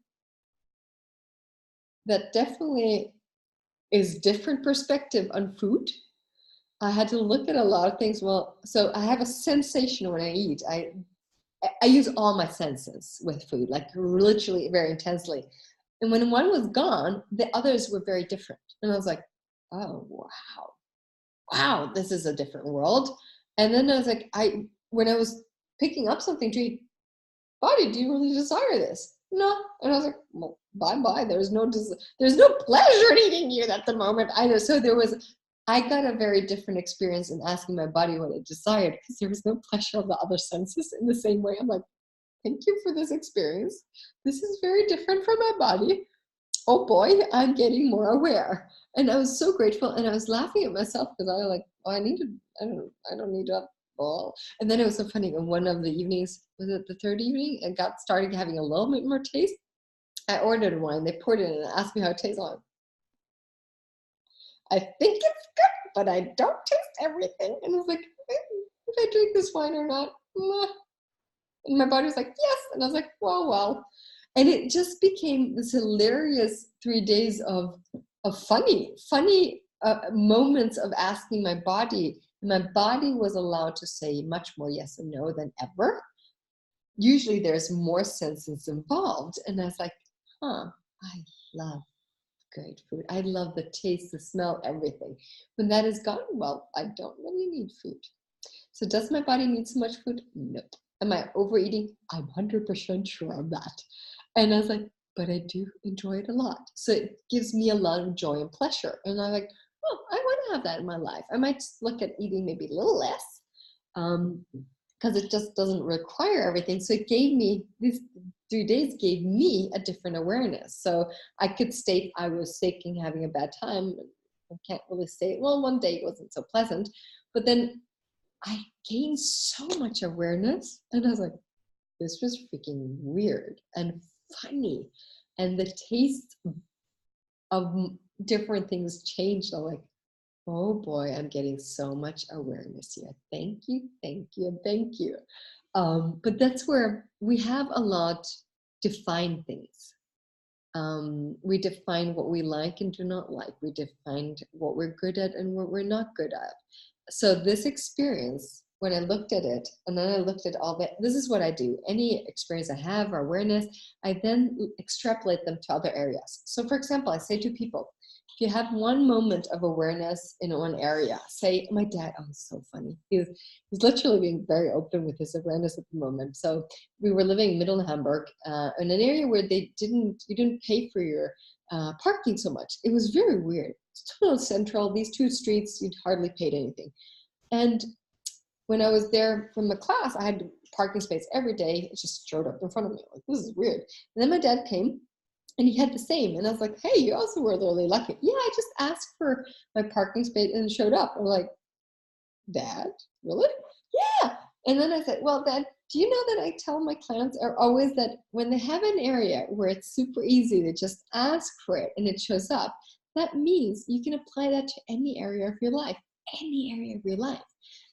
that definitely is different perspective on food. I had to look at a lot of things. Well, so I have a sensation when I eat. I use all my senses with food, like literally very intensely. And when one was gone, the others were very different. And I was like, oh, wow, this is a different world. And then I was like, when I was picking up something to eat, body, do you really desire this? No. And I was like, well, bye. There's no pleasure in eating you at the moment either. So I got a very different experience in asking my body what it desired, because there was no pleasure of the other senses in the same way. I'm like, thank you for this experience. This is very different from my body. Oh boy, I'm getting more aware. And I was so grateful, and I was laughing at myself because I was like, oh, I don't need to ball. And then it was so funny. In one of the evenings, was it the third evening, it started having a little bit more taste. I ordered wine. They poured it in and asked me how it tastes. I think it's good, but I don't taste everything. And I was like, if I drink this wine or not? And my body was like, yes. And I was like, well. And it just became this hilarious 3 days of funny moments of asking my body. My body was allowed to say much more yes and no than ever. Usually there's more senses involved. And I was like, I love great food. I love the taste, the smell, everything. When that is gone, well, I don't really need food. So does my body need so much food? Nope. Am I overeating? I'm 100% sure of that. And I was like, but I do enjoy it a lot. So it gives me a lot of joy and pleasure. And I'm like, oh, I want to have that in my life. I might just look at eating maybe a little less because it just doesn't require everything. So it gave me, these 3 days gave me a different awareness. So I could state I was sick and having a bad time. I can't really say, well, one day it wasn't so pleasant. But then I gained so much awareness. And I was like, this was freaking weird and funny. And the taste of different things changed. I'm like, oh boy, I'm getting so much awareness here. Thank you. But that's where we have a lot define things. We define what we like and do not like. We define what we're good at and what we're not good at. So this experience, when I looked at it, and then I looked at all that, this is what I do. Any experience I have or awareness, I then extrapolate them to other areas. So for example, I say to people, if you have one moment of awareness in one area, say, my dad, oh, it's so funny. He's literally being very open with his awareness at the moment. So we were living in Middle Hamburg in an area where you didn't pay for your parking so much. It was very weird. It's totally central. These two streets, you'd hardly paid anything. And when I was there from the class, I had parking space every day. It just showed up in front of me. Like, this is weird. And then my dad came And he had the same. And I was like, hey, you also were really lucky. Yeah, I just asked for my parking space and it showed up. I'm like, Dad, really? Yeah. And then I said, well, Dad, do you know that I tell my clients are always that when they have an area where it's super easy to just ask for it and it shows up, that means you can apply that to any area of your life,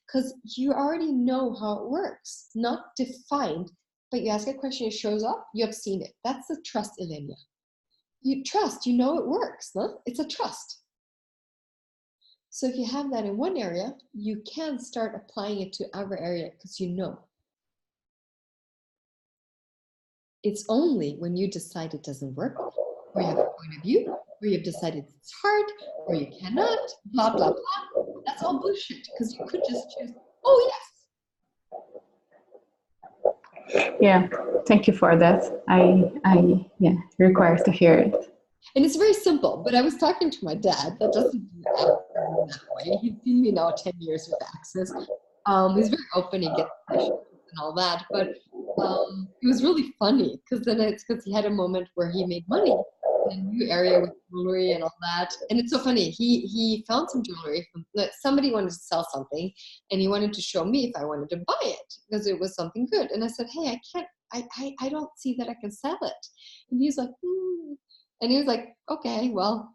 because you already know how it works, not defined, but you ask a question, it shows up, you have seen it. That's the trust, Elena. You trust, you know it works, no? It's a trust. So if you have that in one area, you can start applying it to other area because you know. It's only when you decide it doesn't work, or you have a point of view, or you've decided it's hard, or you cannot, blah, blah, blah. That's all bullshit, because you could just choose, oh yes. Yeah, thank you for that. Yeah, requires to hear it. And it's very simple, but I was talking to my dad that doesn't do that way. He's seen me now 10 years with Access. He's very open, he gets questions and all that, but it was really funny because then it's because he had a moment where he made money in a new area with jewelry and all that. And it's so funny, he found some jewelry from somebody wanted to sell something and he wanted to show me if I wanted to buy it because it was something good. And I said, hey, I don't see that I can sell it. And he's like, And he was like, okay, well.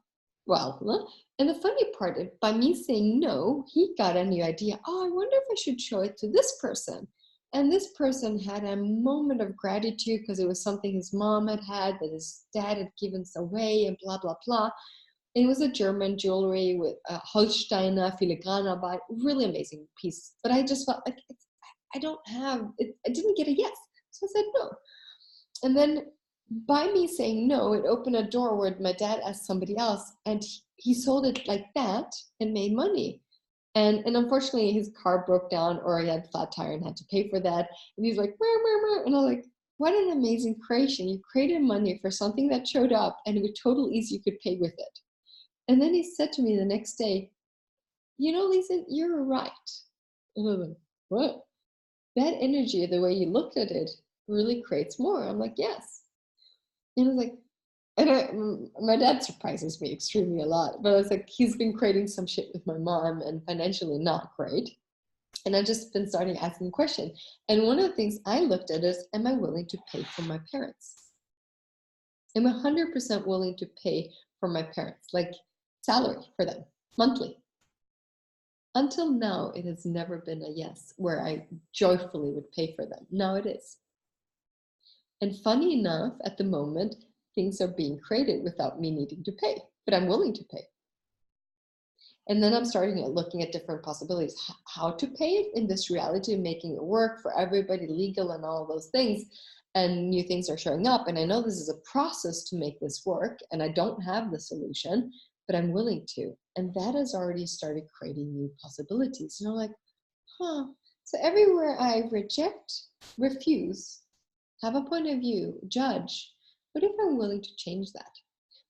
And the funny part is, by me saying no, he got a new idea. Oh, I wonder if I should show it to this person. And this person had a moment of gratitude because it was something his mom had that his dad had given away and blah, blah, blah. And it was a German jewelry with Holsteiner filigrana, but really amazing piece. But I just felt like I don't have it. I didn't get a yes. So I said no. And then by me saying no, it opened a door where my dad asked somebody else and he sold it like that and made money. And unfortunately his car broke down or he had flat tire and had to pay for that. And he's like, and I was like, what an amazing creation. You created money for something that showed up and with total ease you could pay with it. And then he said to me the next day, you know, Lisen, you're right. And I was like, what? That energy, the way you looked at it, really creates more. I'm like, yes. And I was like, my dad surprises me extremely a lot, but I was like, he's been creating some shit with my mom and financially not great. And I've just been starting asking questions. And one of the things I looked at is, am I willing to pay for my parents? I'm 100% willing to pay for my parents, like salary for them, monthly. Until now, it has never been a yes, where I joyfully would pay for them. Now it is. And funny enough, at the moment, things are being created without me needing to pay, but I'm willing to pay. And then I'm starting looking at different possibilities, how to pay it in this reality, making it work for everybody, legal and all of those things. And new things are showing up. And I know this is a process to make this work, and I don't have the solution, but I'm willing to. And that has already started creating new possibilities. And I'm like, so everywhere I reject, refuse, have a point of view, judge, what if I'm willing to change that?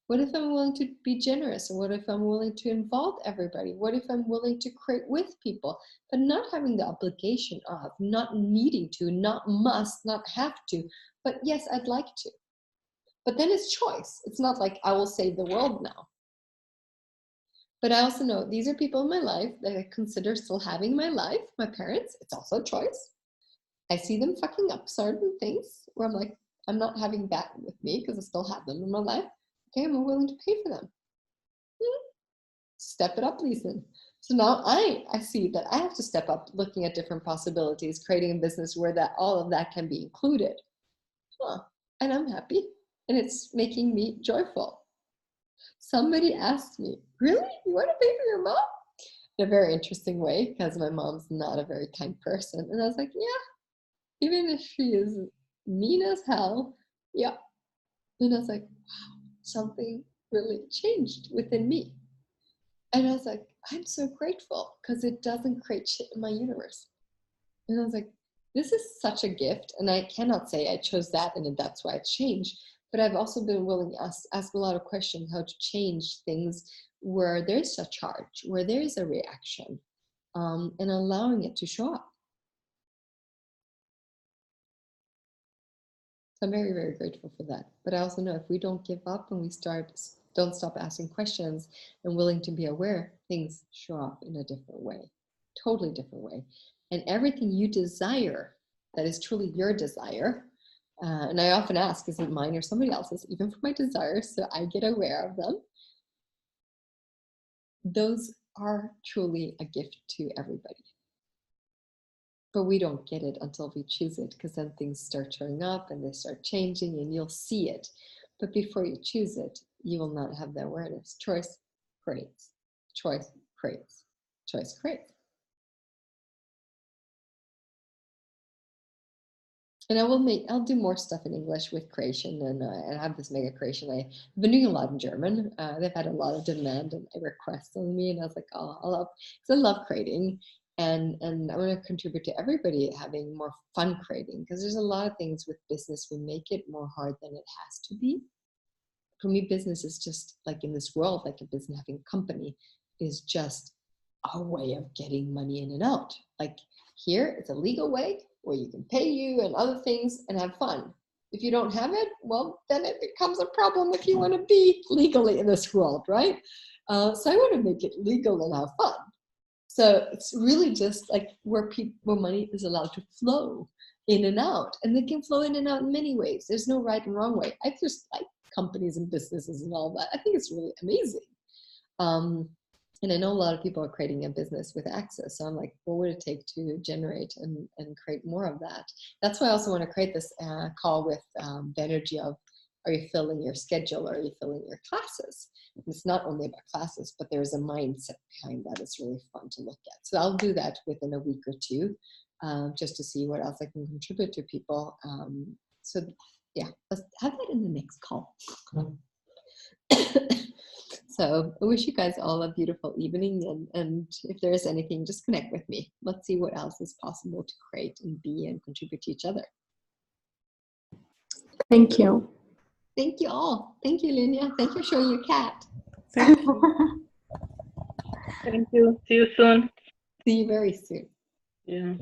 What if I'm willing to be generous? And what if I'm willing to involve everybody? What if I'm willing to create with people, but not having the obligation of, not needing to, not must, not have to, but yes, I'd like to. But then it's choice. It's not like I will save the world now. But I also know these are people in my life that I consider still having my life, my parents, it's also a choice. I see them fucking up certain things where I'm like, I'm not having that with me because I still have them in my life. Okay, I'm willing to pay for them. Step it up, Lisen. So now I see that I have to step up looking at different possibilities, creating a business where that all of that can be included. And I'm happy and it's making me joyful. Somebody asked me, really? You want to pay for your mom? In a very interesting way because my mom's not a very kind person. And I was like, yeah, even if she is mean as hell, yeah. And I was like, wow, something really changed within me. And I was like, I'm so grateful because it doesn't create shit in my universe. And I was like, this is such a gift. And I cannot say I chose that and that's why it changed. But I've also been willing to ask a lot of questions how to change things where there's a charge, where there's a reaction, and allowing it to show up. So I'm very, very grateful for that. But I also know if we don't give up and we don't stop asking questions and willing to be aware, things show up in a different way, totally different way. And everything you desire that is truly your desire, and I often ask, is it mine or somebody else's, even for my desires, so I get aware of them. Those are truly a gift to everybody. But we don't get it until we choose it, because then things start showing up and they start changing and you'll see it. But before you choose it, you will not have the awareness. Choice creates. Choice creates. Choice creates. And I'll do more stuff in English with creation, and I have this mega creation. I've been doing a lot in German. They've had a lot of demand and requests on me, and I was like, oh, I love creating, and I want to contribute to everybody having more fun creating, because there's a lot of things with business we make it more hard than it has to be. For me, business is just like in this world, like a business, having a company is just a way of getting money in and out. Like here, it's a legal way where you can pay you and other things and have fun. If you don't have it, well, then it becomes a problem if you want to be legally in this world, right? So I want to make it legal and have fun. So it's really just like where money is allowed to flow in and out. And they can flow in and out in many ways. There's no right and wrong way. I just like companies and businesses and all that. I think it's really amazing. And I know a lot of people are creating a business with access. So I'm like, what would it take to generate and create more of that? That's why I also want to create this call with the energy of, are you filling your schedule? Or are you filling your classes? And it's not only about classes, but there's a mindset behind that. It's really fun to look at. So I'll do that within a week or two, just to see what else I can contribute to people. So yeah, let's have that in the next call. So I wish you guys all a beautiful evening, and if there is anything, just connect with me. Let's see what else is possible to create and be and contribute to each other. Thank you. Thank you all. Thank you, Linnea. Thank you for showing your cat. Thank you. Thank you. See you soon. See you very soon. Yeah.